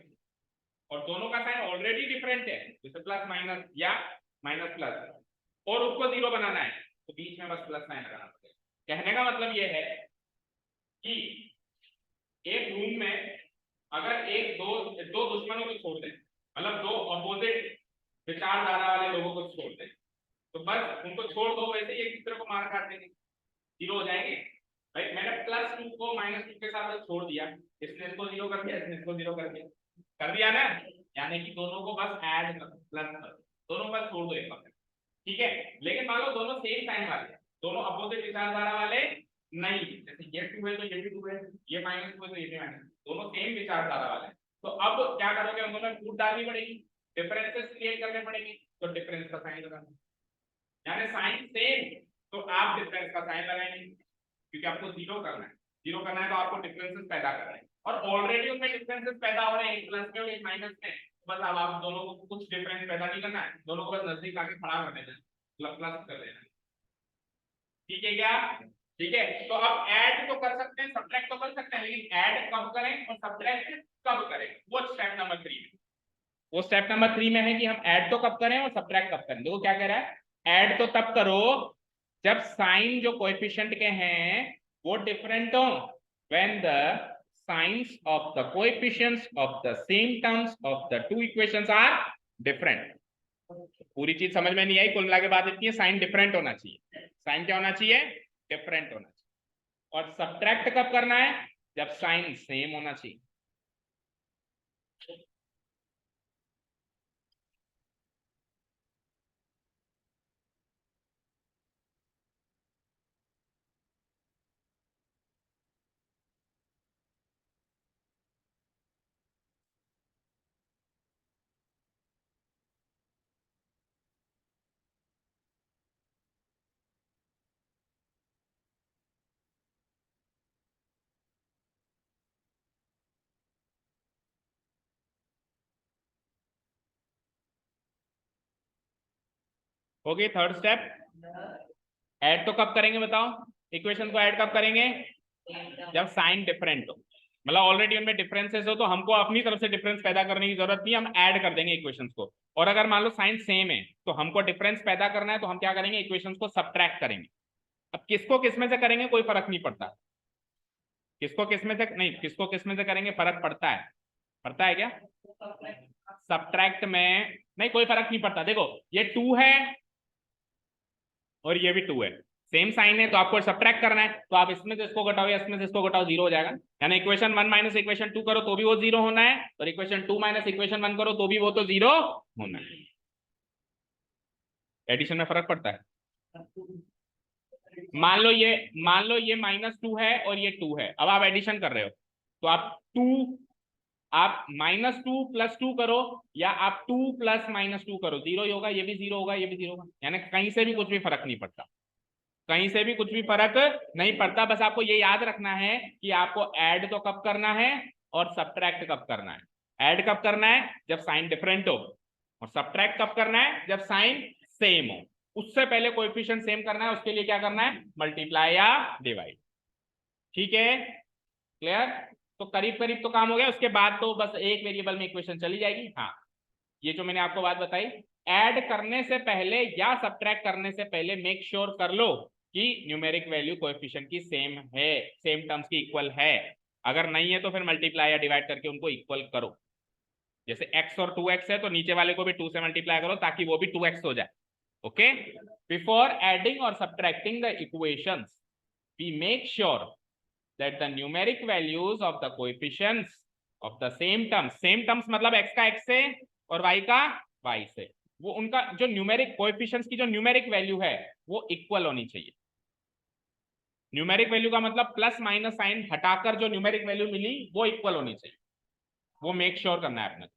[SPEAKER 1] और दोनों का साइन ऑलरेडी डिफरेंट है, जैसे प्लस माइनस या माइनस प्लस, और उसको 0 बनाना है तो बीच में बस प्लस साइन लगाना पड़ेगा। कहने का मतलब ये है कि एक रूम में अगर एक दो दो दुश्मनों को छोड़ दें, मतलब दो ऑपोजिट विचारधारा वाले लोगों को छोड़ दें, तो बस उनको छोड़ दो, वैसे ही एक दूसरे को मार काट देंगे, 0 हो जाएंगे। भाई मैंने +2 को -2 के साथ छोड़ दिया, इसने इसको 0 कर दिया, इसने इसको 0 कर दिया ना, यानी कि दोनों को बस ऐड कर, प्लस कर, दोनों बस छोड़ दो एक बार। ठीक है। लेकिन मान लो दोनों सेम साइन वाले, दोनों अपोजिट विचारधारा वाले नहीं, जैसे ये 2 है तो ये भी 2 है, ये -2 है तो ये भी माइनस, दोनों सेम विचारधारा वाले हैं। तो अब क्या करोगे, उन दोनों में फूट डालनी पड़ेगी, डिफरेंसेस क्रिएट करने पड़ेंगे, तो डिफरेंस का साइन लगाना, यानी साइन सेम तो आप डिफरेंस का साइन लगाएंगे, क्योंकि आपको जीरो करना है, जीरो करना है तो आपको डिफरेंसेस पैदा करना है, और ऑलरेडी उनमें डिफरेंसेस पैदा हो रहे हैं, एक प्लस में और एक माइनस में, बस अब आप दोनों को कुछ डिफरेंस पैदा नहीं करना है, दोनों को बस नजदीक आके खड़ा कर देना है, प्लस कर देना है। ठीक है क्या? ठीक है, तो अब ऐड तो कर सकते हैं, सब्ट्रैक्ट तो कर सकते हैं, लेकिन ऐड कब करें और सब्ट्रैक्ट कब करें, वो स्टेप नंबर 3 में, वो स्टेप नंबर 3 में है कि हम ऐड तो कब करें और सब्ट्रैक्ट कब करें। देखो क्या कह रहा है, ऐड तो तब करो जब साइन जो कोएफिशिएंट के हैं वो डिफरेंट हो, when the signs of the coefficients of the same terms of the two equations are different. पूरी चीज समझ में नहीं आई, कुल मिला के बात इतनी है, साइन डिफरेंट होना चाहिए, साइन क्या होना चाहिए, डिफरेंट होना चाहिए। और सब्ट्रैक्ट कब करना है, जब साइन सेम होना चाहिए। हो गई थर्ड स्टेप। ऐड तो कब करेंगे बताओ, इक्वेशन को ऐड कब करेंगे, जब साइन डिफरेंट हो, मतलब ऑलरेडी उनमें डिफरेंसेस हो, तो हमको अपनी तरफ से डिफरेंस पैदा करने की जरूरत नहीं, हम ऐड कर देंगे इक्वेशंस को। और अगर मान लो साइन सेम है तो हमको डिफरेंस पैदा करना है, तो हम क्या करेंगे, इक्वेशंस को सब्ट्रैक्ट करेंगे। अब किसको किसमें से करेंगे कोई फर्क नहीं पड़ता, किसको किसमें से नहीं, किसको किसमें से करेंगे फर्क पड़ता है, पड़ता है क्या, सब्ट्रैक्ट में नहीं कोई फर्क नहीं पड़ता। देखो ये 2 है और ये भी 2 है, सेम साइन है, तो आपको सब्ट्रैक्ट करना है, तो आप इसमें से इसको घटाओ या इसमें से इसको घटाओ, जीरो हो जाएगा। यानी इक्वेशन 1 माइनस इक्वेशन 2 करो तो भी वो जीरो होना है, और इक्वेशन 2 माइनस इक्वेशन 1 करो तो भी वो तो जीरो होना है। एडिशन में फर्क पड़ता है। मान लो ये -2 है और ये 2 है, अब आप एडिशन कर रहे हो, तो आप -2 + 2 करो या आप 2 + -2 करो, जीरो ही होगा, ये भी जीरो होगा, ये भी जीरो होगा, यानी कहीं से भी कुछ भी फर्क नहीं पड़ता, कहीं से भी कुछ भी फर्क नहीं पड़ता। बस आपको ये याद रखना है कि आपको ऐड तो कब करना है और सब्ट्रैक्ट कब करना है। ऐड कब करना है, जब साइन डिफरेंट हो, और सब्ट्रैक्ट कब करना है, जब साइन सेम हो। उससे पहले कोएफिशिएंट सेम करना है, उसके लिए क्या करना है, मल्टीप्लाई या डिवाइड। ठीक है, क्लियर। तो करीब करीब तो काम हो गया, उसके बाद तो बस एक वेरिएबल में इक्वेशन चली जाएगी। हाँ, ये जो मैंने आपको बात बताई, ऐड करने से पहले या सब्ट्रैक्ट करने से पहले मेक श्योर कर लो कि न्यूमेरिक वैल्यू कोएफिशिएंट की सेम है, सेम टर्म्स की इक्वल है। अगर नहीं है तो फिर मल्टीप्लाई या डिवाइड करके उनको इक्वल करो। जैसे x और 2x है तो नीचे वाले को भी 2 से मल्टीप्लाई करो ताकि वो भी 2x हो जाए। ओके, बिफोर एडिंग और subtracting the equations we make sure that the numeric values of the coefficients of the same terms मतलब x का x से और y का y से, वो उनका जो न्यूमेरिक कोएफिशिएंट्स की जो न्यूमेरिक वैल्यू है वो इक्वल होनी चाहिए। न्यूमेरिक वैल्यू का मतलब प्लस माइनस साइन हटाकर जो न्यूमेरिक वैल्यू मिली वो इक्वल होनी चाहिए, वो मेक श्योर करना है अपने।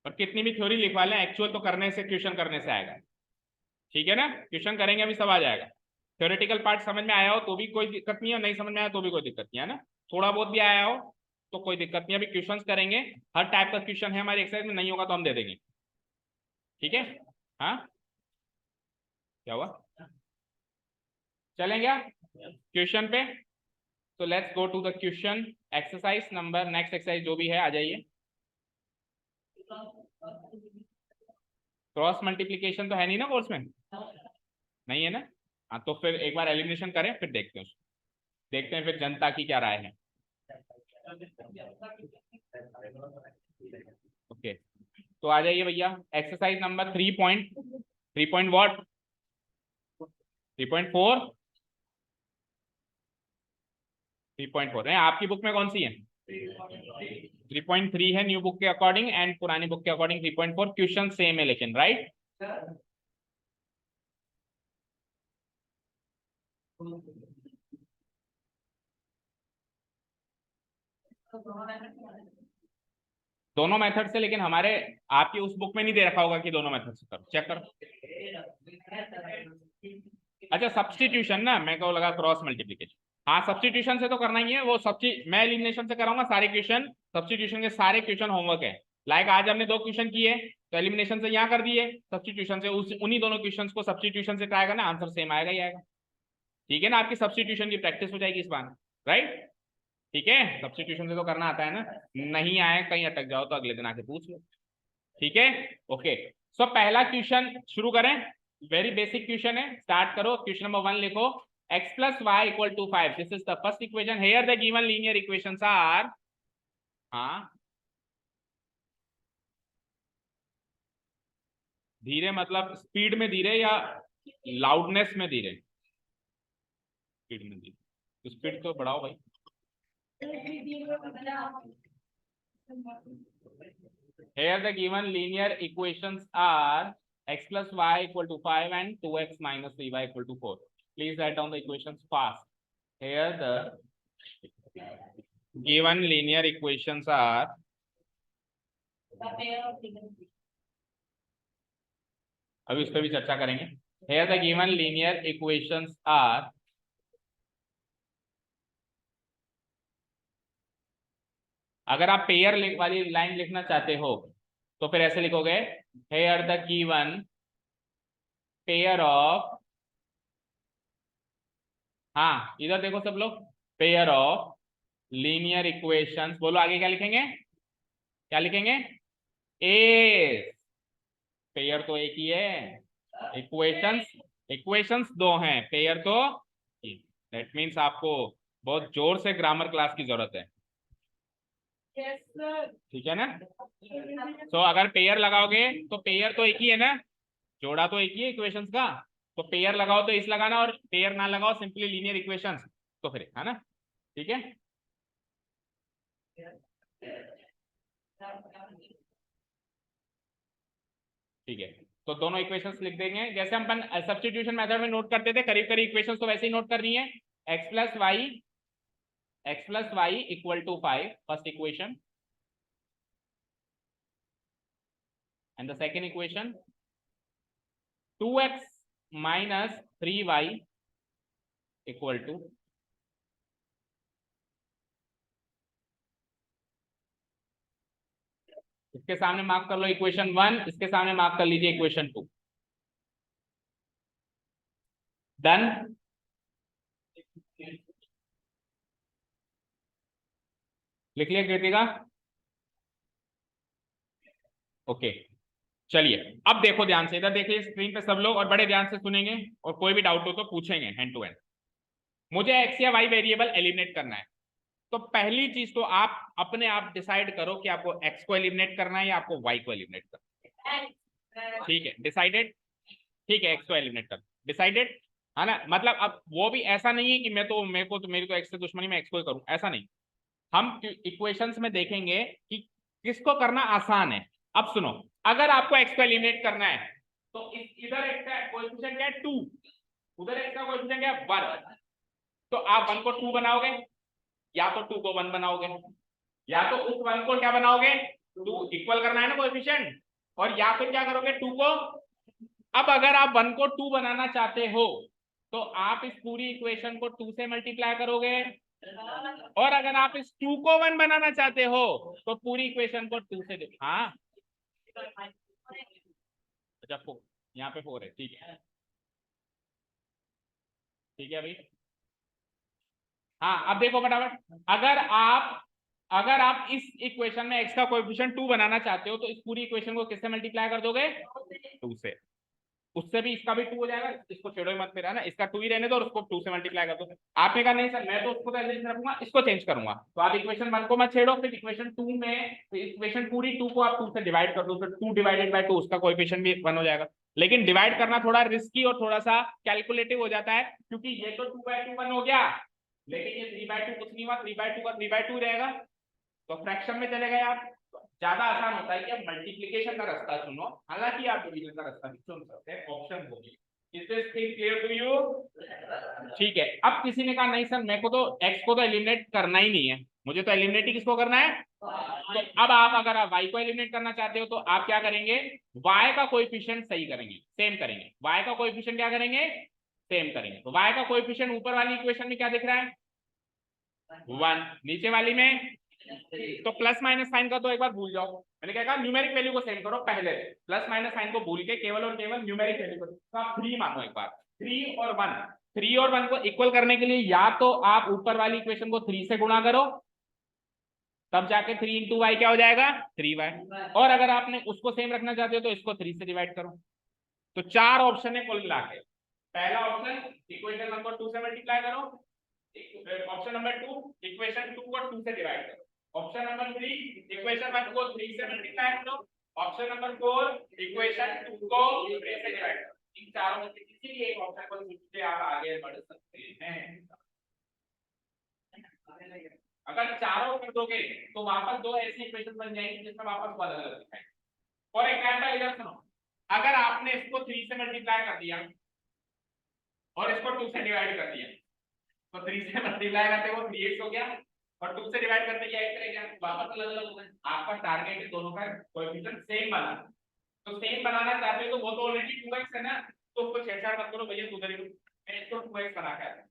[SPEAKER 1] पर कितनी भी थ्योरी लिखवा लें, एक्चुअल तो करने से, क्वेश्चन करने से आएगा। ठीक है ना, क्वेश्चन करेंगे अभी सब आ जाएगा। थ्योरेटिकल पार्ट समझ में आया हो तो भी कोई दिक्कत नहीं है, नहीं समझ में आया तो भी कोई दिक्कत नहीं है ना, थोड़ा बहुत भी आया हो तो कोई दिक्कत नहीं। अभी क्वेश्चंस करेंगे, हर टाइप का क्वेश्चन है हमारे एक्सरसाइज में, नहीं होगा तो हम दे देंगे। ठीक है, हाँ क्या हुआ, चलें क्या क्वेश्चन पे। तो let's go to the question, exercise number, next exercise जो भी है आ जाइए। क्रॉस मल्टीप्लीकेशन तो है नहीं ना कोर्स में, नहीं है ना। हाँ तो फिर एक बार एलिमिनेशन करें फिर देखते हैं, देखते हैं फिर जनता की क्या राय है। ओके, तो आ जाइए भैया, exercise number 3 point 3 point what 3.4 3.4 है। आपकी बुक में कौन सी है? 3.3 है न्यू बुक के अकॉर्डिंग, एंड पुरानी बुक के अकॉर्डिंग 3.4। क्वेश्चन सेम है लेकिन, राइट? दोनों मेथड से, लेकिन हमारे आपकी उस बुक में नहीं दे रखा होगा कि दोनों मेथड से करो। चेक करो। अच्छा, सब्स्टिट्यूशन ना, मेरे को लगा क्रॉस मल्टीप्लिकेशन। हाँ, सब्स्टिट्यूशन से तो करना ही है वो। मैं एलिमिनेशन से कराऊंगा सारे क्वेश्चन। सब्स्टिट्यूशन के सारे क्वेश्चन होमवर्क है। लाइक आज हमने 2 क्वेश्चन किए तो एलिमिनेशन से यहाँ कर दिए, सब्स्टिट्यूशन से उन्हीं दोनों क्वेश्चन को सब्स्टिट्यूशन से ट्राई करना, आंसर सेम आएगा ही आएगा। ठीक है ना? आपकी सब्स्टिट्यूशन की प्रैक्टिस हो जाएगी इस बार, राइट? ठीक है, सब्स्टिट्यूशन से तो करना आता है ना। नहीं आए, कहीं अटक जाओ तो अगले दिन आके पूछ लो। ठीक है, ओके। सो पहला क्वेश्चन शुरू करें। वेरी बेसिक क्वेश्चन है, स्टार्ट करो। क्वेश्चन नंबर 1 लिखो, x plus y equal to 5. This is the first equation. Here the given linear equations are. हाँ, धीरे मतलब स्पीड में धीरे या लाउडनेस में धीरे? स्पीड में धीरे, तो स्पीड तो बढ़ाओ भाई। Here the given linear equations are x plus y equal to 5 and 2x minus 3y equal to 4. Please write down the equations fast. Here the given linear equations are, अभी उस पर भी चर्चा करेंगे। Here the given linear equations are, अगर आप पेयर वाली लाइन लिखना चाहते हो तो फिर ऐसे लिखोगे, Here the given pair of, हाँ इधर देखो सब लोग, पेयर ऑफ लीनियर इक्वेशंस। बोलो आगे क्या लिखेंगे? क्या लिखेंगे? ए, पेयर तो एक ही है, इक्वेशंस इक्वेशंस 2 हैं, पेयर तो। दैट मीन्स आपको बहुत जोर से ग्रामर क्लास की जरूरत है। ठीक है ना? तो अगर पेयर लगाओगे तो पेयर तो एक ही है ना, जोड़ा तो एक ही है इक्वेशंस का। तो पेयर लगाओ तो इस लगाना, और पेयर ना लगाओ सिंपली लीनियर इक्वेशंस, तो फिर है ना। ठीक है, ठीक है। तो दोनों इक्वेशंस लिख देंगे जैसे हम सब्स्टिट्यूशन मेथड में नोट करते थे, करीब करीब इक्वेशंस तो वैसे ही नोट करनी है। x plus y equal to 5, first equation, and the second equation 2x minus 3y equal to, इसके सामने मार्क कर लो इक्वेशन 1, इसके सामने मार्क कर लीजिए इक्वेशन 2। डन? लिख लिया कृतिका? ओके, चलिए अब देखो ध्यान से, इधर देखिए स्क्रीन पे सब लोग, और बड़े ध्यान से सुनेंगे, और कोई भी डाउट हो तो पूछेंगे हैंड टू हैंड। मुझे एक्स या वाई वेरिएबल एलिमिनेट करना है। तो पहली चीज तो आप अपने आप डिसाइड करो कि आपको एक्स को एलिमिनेट करना है या आपको वाई को एलिमिनेट करना है। ठीक है, डिसाइडेड? ठीक है, एक्स को एलिमिनेट कर, डिसाइडेड है ना। मतलब अब वो भी ऐसा नहीं है कि मेरी तो एक्स से दुश्मनी, मैं एक्स को ही करूं, ऐसा नहीं। हम इक्वेशंस में देखेंगे कि किसको करना आसान है। अब सुनो, अगर आपको एक्स को एलिमिनेट करना है तो इधर एक्स का कोएफिशिएंट क्या है? 2, उधर एक्स का कोएफिशिएंट क्या है? 1। तो आप 1 को 2 बनाओगे, या तो 2 को 1 बनाओगे, या तो उस 1 को क्या बनाओगे? 2 इक्वल करना है ना कोएफिशिएंट, और या फिर क्या करोगे? 2 को। अब अगर आप 1 को 2 बनाना चाहते हो तो आप इस पूरी इक्वेशन को 2 से मल्टीप्लाई करोगे, और अगर आप इस 2 को 1 बनाना चाहते हो तो पूरी इक्वेशन को 2 से हाँ, अच्छा 4, यहाँ पे 4 है, ठीक है, ठीक है भाई। हाँ, अब देखो फटाफट, अगर आप इस इक्वेशन में x का कोएफिशिएंट 2 बनाना चाहते हो तो इस पूरी इक्वेशन को किससे मल्टीप्लाई कर दोगे? 2 से। उससे भी इसका भी 2 हो जाएगा, इसको छेड़ो मत मेरा ना, इसका 2 ही रहने दो और उसको 2 से मल्टीप्लाई कर दो। आपने कहा नहीं सर मैं तो उसको ऐसे रखूंगा, इसको चेंज करूंगा, तो आप इक्वेशन 1 को मत छेड़ो, फिर इक्वेशन 2 में इक्वेशन पूरी 2 को आप 2 से डिवाइड कर दो, फिर 2 डिवाइडेड बाय 2 उसका कोएफिशिएंट भी 1 हो जाएगा। लेकिन डिवाइड करना थोड़ा रिस्की और थोड़ा सा कैलकुलेटिव हो जाता है, क्योंकि ये तो 2/2 1 हो गया, लेकिन ये 3/2 कुछ नहीं हुआ, 3/2 का 3/2 रहेगा, तो फ्रैक्शन में चले गए आप। ज्यादा आसान होता है कि आप मल्टीप्लिकेशन का रास्ता चुनो, हालांकि आप डिवीजन का रास्ता भी चुन सकते हैं, ऑप्शन होगी। Is this thing clear to you? ठीक है, अब किसी ने कहा नहीं सर मेरे को तो एक्स को तो एलिमिनेट करना ही नहीं है, मुझे तो एलिमिनेट ही किसको करना है, तो अब आप अगर आप वाई को एलिमिनेट करना चाहते हो तो आप क्या करेंगे, वाई का कोएफिशिएंट सही करेंगे, सेम करेंगे, वाई का कोएफिशिएंट क्या करेंगे, सेम करेंगे। तो वाई का कोएफिशिएंट ऊपर वाली इक्वेशन में क्या दिख रहा है, 1, नीचे वाली में, तो प्लस माइनस साइन का तो एक बार भूल जाओ, मैंने क्या कहा न्यूमेरिक वैल्यू को सेम करो, पहले प्लस माइनस साइन को भूल के केवल और केवल न्यूमेरिक वैल्यू को, तो आप 3 मानो एक बार, 3 और 1, 3 और 1 को इक्वल करने के लिए या तो आप ऊपर वाली इक्वेशन को 3 से गुणा करो, तब जाके 3 इंटू वाई क्या हो जाएगा, 3y, और अगर आपने उसको सेम रखना चाहते हो तो इसको 3 से डिवाइड करो। तो 4 ऑप्शन है कुल मिला के। पहला ऑप्शन इक्वेशन 1 को 2 से मल्टीप्लाई करो, ऑप्शन नंबर 2 इक्वेशन 2 को 2 से डिवाइड करो, ऑप्शन नंबर 3 इक्वेशन 1 को 3 से मल्टीप्लाई करो, ऑप्शन नंबर 4 इक्वेशन 2 को 3 से डिवाइड करो। इन चारों में से किसी भी एक ऑप्शन को चुन के आप आगे बढ़ सकते हैं। अगर चारों कर दोगे तो वापस 2 ऐसी इक्वेशन बन जाएंगी जिसमें वापस अलग अलग दिखाएंगे। फॉर एग्जांपल इधर सुनो, अगर आपने इसको 3 से मल्टीप्लाई कर दिया और इसको 2 से डिवाइड कर दिया, तो 3 से मल्टीप्लाई करते वो 3x हो गया, और 2 से डिवाइड करते क्या x रहेगा, वापस अलग अलग होगा। आपका टारगेट है दोनों का कोएफिशिएंट सेम बनाना, तो सेम बनाना चाहते हो तो वो तो ऑलरेडी 2x है ना, तो उसको छेड़छाड़ मत करो भैया, उधर ही मैं इसको 2x बना के आता,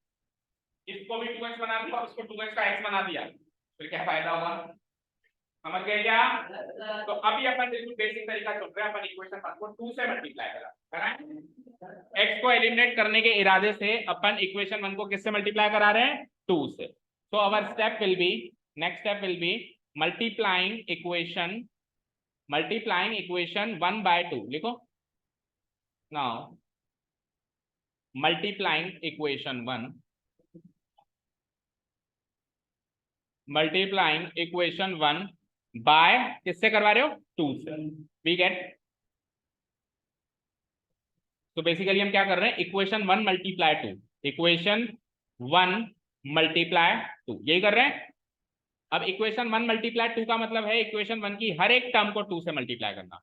[SPEAKER 1] इसको भी 2x बना दिया और उसको 2x का x बना दिया, फिर क्या फायदा होगा, समझ गए क्या? तो अभी अपन बिल्कुल बेसिक तरीका चुन रहे हैं, अपन इक्वेशन 1 को 2 से मल्टीप्लाई कराएं, x को एलिमिनेट करने के इरादे से अपन इक्वेशन 1 को किससे मल्टीप्लाई करा रहे हैं, 2 से। So our step will be, next step will be multiplying equation 1 by 2, लिखो नाउ, मल्टीप्लाइंग इक्वेशन 1 बाय किससे करवा रहे हो, 2 से, वी गेट। तो बेसिकली हम क्या कर रहे हैं, इक्वेशन 1 मल्टीप्लाई 2, इक्वेशन 1 मल्टीप्लाई 2, यही कर रहे हैं। अब इक्वेशन 1 मल्टीप्लाई 2 का मतलब है इक्वेशन 1 की हर एक टर्म को 2 से मल्टीप्लाई करना।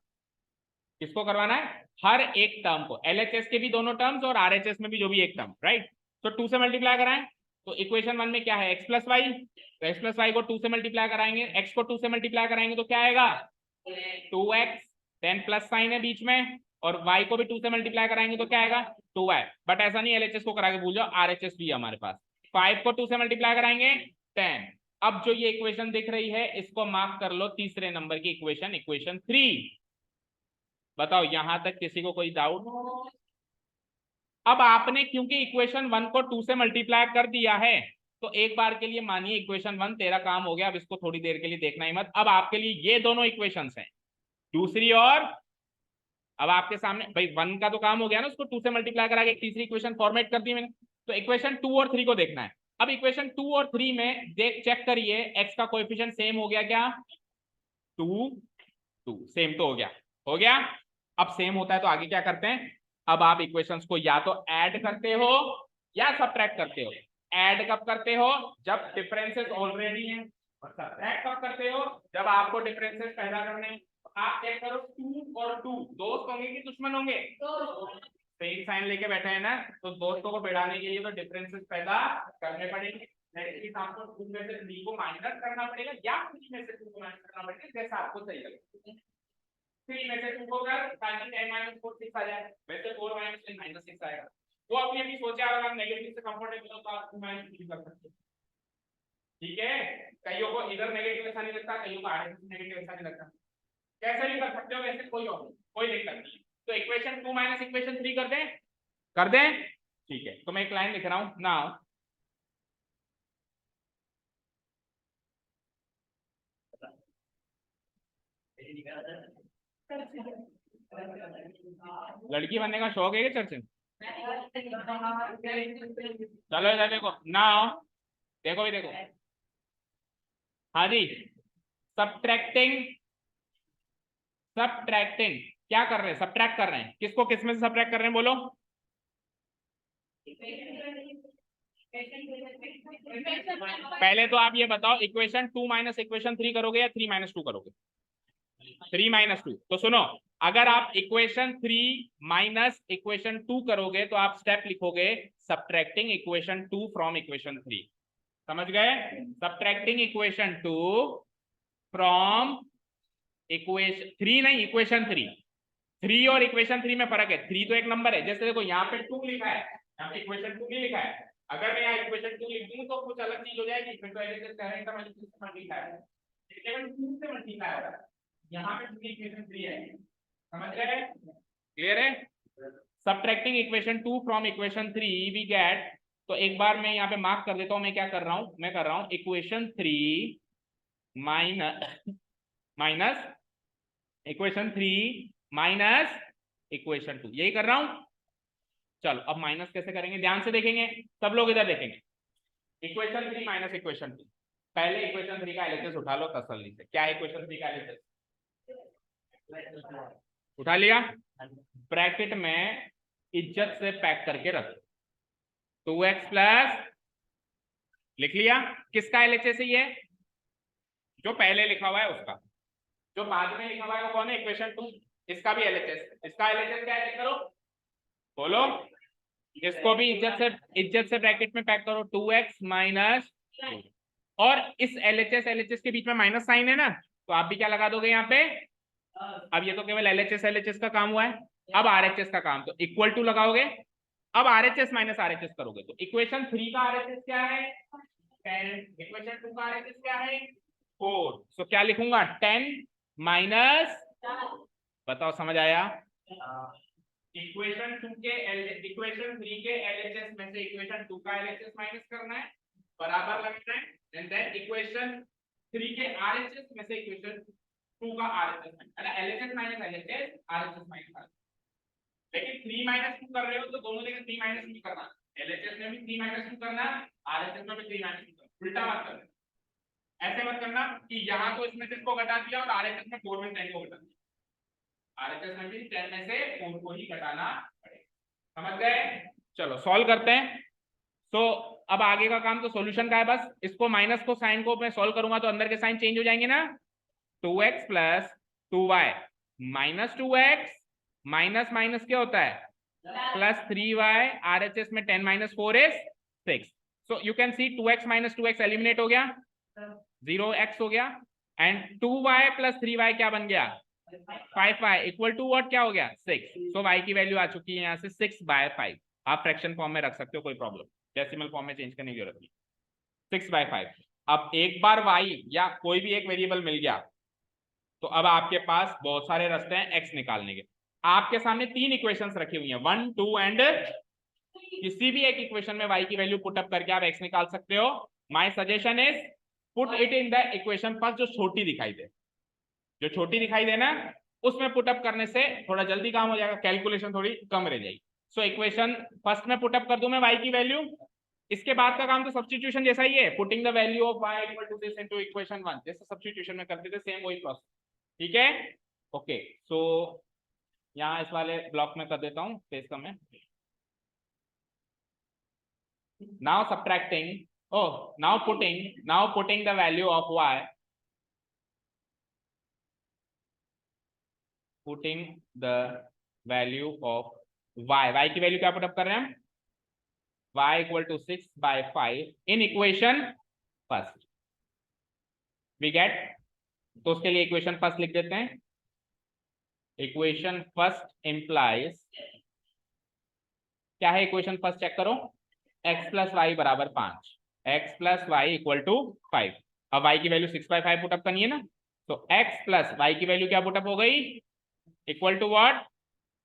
[SPEAKER 1] किसको करवाना है, हर एक टर्म को, एलएचएस के भी दोनों टर्म्स और आरएचएस में भी जो भी एक टर्म, राइट। तो 2 से मल्टीप्लाई कराएं, तो इक्वेशन 1 में क्या है, x प्लस वाई, तो x प्लस वाई को 2 से मल्टीप्लाई कराएंगे, x को 2 से मल्टीप्लाई कराएंगे तो क्या आएगा, 2x, देन प्लस साइन है बीच में, और y को भी 2 से मल्टीप्लाई कराएंगे तो क्या आएगा, 2y। बट ऐसा नहीं एलएचएस को करा के भूल जाओ, आरएचएस भी है हमारे पास। 5 को 2 से मल्टीप्लाई कराएंगे 10। अब जो ये इक्वेशन दिख रही है इसको मार्क कर लो तीसरे नंबर की इक्वेशन, इक्वेशन 3। बताओ यहां तक किसी को कोई डाउट? अब आपने क्योंकि इक्वेशन 1 को 2 से मल्टीप्लाई कर दिया है, तो एक बार के लिए मानिए इक्वेशन 1 तेरा काम हो गया, अब इसको थोड़ी देर के लिए देखना ही मत। अब आपके लिए ये दोनों इक्वेशंस हैं, दूसरी और, अब आपके सामने भाई 1 का तो काम हो गया ना, उसको 2 से मल्टीप्लाई करा के एक तीसरी इक्वेशन फॉर्मेट कर दी मैंने, तो इक्वेशन 2 और 3 को देखना है। अब इक्वेशन 2 और 3 में देख चेक करिए, एक्स का कोएफिशिएंट सेम हो गया क्या, 2 2 सेम तो हो गया, हो गया। अब सेम होता है तो आगे क्या करते हैं, अब आप इक्वेशंस को या तो ऐड करते हो या सब्ट्रैक्ट करते हो। ऐड कब करते हो, जब डिफरेंसेस ऑलरेडी हैं, और सब्ट्रैक्ट कब करते हो, जब आपको डिफरेंसेस पैदा करने हैं। आप चेक करो 2 और 2 दोस्त होंगे कि दुश्मन होंगे, सेम साइन लेके बैठे हैं ना, तो दोस्तों को बढ़ाने के लिए तो डिफरेंसेस पैदा करने पड़ेंगे। आपको 2 में से 3 को माइनस करना पड़ेगा या 3 में से 2 को माइनस करना पड़ेगा, जैसा आपको सही लगे। 3 में से 2 को कर ताकि 10 - 4 6 आ जाए, वैसे 4 - 10 - 6 आएगा। वो अपनी अपनी सोचे, अगर आप नेगेटिव से कंफर्टेबल हो तो आप 2 - 3 कर सकते हैं, ठीक है। कईयों को इधर नेगेटिव अच्छा नहीं लगता, कईयों को आगे से नेगेटिव अच्छा नहीं लगता, कैसे भी कर सकते हो, वैसे कोई दिक्कत नहीं। तो इक्वेशन 2 माइनस इक्वेशन 3 कर दें, कर दें, ठीक है। तो मैं एक लाइन लिख रहा हूं नाउ, लड़की बनने का शौक है क्या चर्च में? चलो इधर देखो ना, देखो भी देखो। हाँ जी, सब्ट्रैक्टिंग, सब्ट्रैक्टिंग क्या कर रहे हैं? सब्ट्रैक्ट कर रहे हैं, किसको किस में से सब्ट्रैक्ट कर रहे हैं बोलो? पहले तो आप ये बताओ, इक्वेशन 2 माइनस इक्वेशन 3 करोगे या 3 माइनस 2 करोगे? 3 माइनस 2। तो सुनो, अगर आप इक्वेशन 3 माइनस इक्वेशन 2 करोगे तो आप स्टेप लिखोगे सब्ट्रैक्टिंग इक्वेशन 2 फ्रॉम इक्वेशन 3। समझ गए? सब्ट्रैक्टिंग इक्वेशन 2 फ्रॉम इक्वेशन 3, नहीं इक्वेशन 3। 3 और इक्वेशन 3 में फर्क है। 3 तो एक नंबर है, जैसे देखो यहाँ पे 2 लिखा है, यहाँ पे इक्वेशन 2 नहीं लिखा है। अगर मैं यहाँ इक्वेशन 2 लिख दूं तो कुछ अलग चीज हो जाएगी, फिर तो ऐसे करेंट मल्टीप्लाई है, लेकिन 2 से मल्टीप्लाई होगा। यहाँ पे 2 इक्वेशन 3 है। समझ गए? क्लियर है? Subtracting equation 2 from equation 3 we get, तो एक बार मैं यहाँ पे मार्क कर देता हूँ, मैं क्या कर रहा हूँ, मैं कर रहा हूँ equation 3 minus equation 3 minus equation 2, यही कर रहा हूं। चलो अब माइनस कैसे करेंगे, ध्यान से देखेंगे, सब लोग इधर देखेंगे। इक्वेशन 3 माइनस इक्वेशन 2, पहले इक्वेशन 3 का एलएचएस उठा लो तसल्ली से। क्या है इक्वेशन 3 का एलएचएस? उठा लिया? ब्रैकेट में इज्जत से पैक करके रख, 2x प्लस, लिख लिया। किसका एलएचएस है ये? जो पहले लिखा हुआ है उसका। जो बाद में लिखा हुआ है वो कौन है? इक्वेशन 2, इसका भी एलएचएस। इसका एलएचएस क्या है करो, बोलो। इसको भी इज्जत से ब्रैकेट में पैक करो, 2x माइनस 2। और इस एलएचएस के बीच में माइनस साइन है ना, तो आप भी क्या लगा दोगे यहाँ पे? अब ये तो केवल एलएचएस का काम हुआ है, अब आरएचएस का काम, तो इक्वल टू लगाओगे। अब आरएचएस माइनस आरएचएस करोगे तो इक्वेशन 3 का आरएचएस क्या है? 10। इक्वेशन 2 का आरएचएस क्या है? 4। तो क्या लिखूंगा? 10 माइनस, बताओ समझ आया? इक्वेशन 2 के इक्वेशन 3 के एलएचएस में से इक्वेशन 2 का एलएचएस माइनस करना है, बराबर लगना है, एंड देन इक्वेशन 3 के आरएचएस में से इक्वेशन 2 का RHS minus, LHS minus LHS, RHS minus. लेकिन 3 माइनस 2 कर रहे हो तो दोनों जगह 3 माइनस 2 करना, एलएचएस में भी 3 माइनस 2 करना, आरएचएस में भी 3 माइनस 2 करना, उल्टा मत करना। ऐसे मत करना कि यहां तो इसमें से इसको घटा दिया और आरएचएस में 4 में 10 को घटा दिया, आरएचएस में भी 10 में से 4 को ही घटाना पड़ेगा। समझ गए? चलो सॉल्व करते हैं। तो अब आगे का काम तो सॉल्यूशन का है, बस इसको माइनस को साइन को मैं सॉल्व करूंगा तो अंदर के साइन चेंज हो जाएंगे ना। 2x plus 2y minus 2x minus minus क्या होता है? प्लस 3y, आरएचएस में 10 minus 4 is 6। So you can C 2x minus 2x eliminate हो गया, 0x हो गया, एंड 2y प्लस 3y क्या बन गया? 5y इक्वल टू व्हाट, क्या हो गया? 6। सो y की वैल्यू आ चुकी है यहाँ से 6/5। आप फ्रैक्शन फॉर्म में रख सकते हो, कोई प्रॉब्लम, डेसिमल फॉर्म में चेंज करने की जरूरत नहीं। 6/5। अब एक बार y या कोई भी एक वेरिएबल मिल गया तो अब आपके पास बहुत सारे रास्ते हैं x निकालने के। आपके सामने 3 इक्वेशंस रखी हुई हैं, 1 2 एंड, किसी भी एक इक्वेशन में y की वैल्यू पुट अप करके आप x निकाल सकते हो। My suggestion is put it in the equation first, जो छोटी दिखाई दे, जो छोटी दिखाई दे ना, उसमें पुटअप करने से थोड़ा जल्दी काम हो जाएगा, कैलकुलेशन थोड़ी कम रह जाएगी। सो इक्वेशन फर्स्ट में पुटअप कर दूं मैं y की वैल्यू, इसके बाद का काम तो सब्स्टिट्यूशन जैसा ही है, putting the value of y equal to this into equation 1, जैसे सब्स्टिट्यूशन में करते थे सेम वही प्रोसेस। ठीक है? ओके, सो यहाँ इस वाले ब्लॉक में कर देता हूँ पेज का मैं। Now subtracting, now putting the value of y, putting the value of y की वैल्यू क्या पुटअप कर रहे हैं हम? y equal to 6/5 in equation first, we get, तो उसके लिए इक्वेशन फर्स्ट लिख देते हैं। इक्वेशन फर्स्ट इंप्लाइज, क्या है इक्वेशन फर्स्ट, चेक करो, x प्लस वाई बराबर 5, x plus y equal to 5। अब y की वैल्यू 6/5 पुटअप करनी है ना, तो x प्लस वाई की वैल्यू क्या पुटअप हो गई? Equal to what?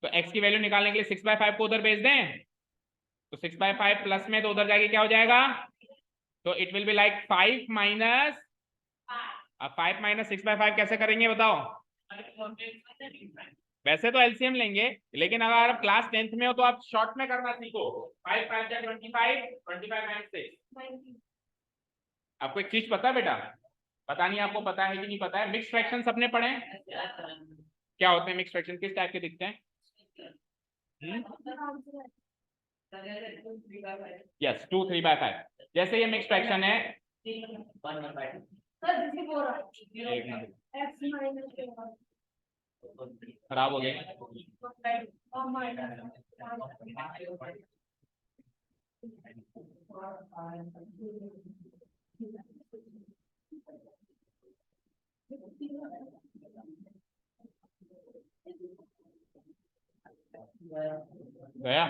[SPEAKER 1] तो x की वैल्यू निकालने के लिए 6/5 को उधर भेज दें, तो 6/5 प्लस में तो उधर जाके क्या हो जाएगा? तो it will be like 5 minus, अब 5 माइनस 6/5 कैसे करेंगे बताओ? वैसे तो एलसीएम लेंगे, लेकिन अगर आप क्लास 10th में हो तो आप शॉर्ट में करना सीखो। 5 5 जा 25, 25 माइनस 6। आपको एक चीज पता है बेटा, पता नहीं आपको पता है कि नहीं पता है, मिक्स फ्रैक्शन सबने पढ़े हैं? क्या होते हैं मिक्स फ्रैक्शन, किस टाइप के दिखते हैं? यस, 2 3/5। जैसे ये मिक्स फ्रैक्शन है, खराब हो गया। गया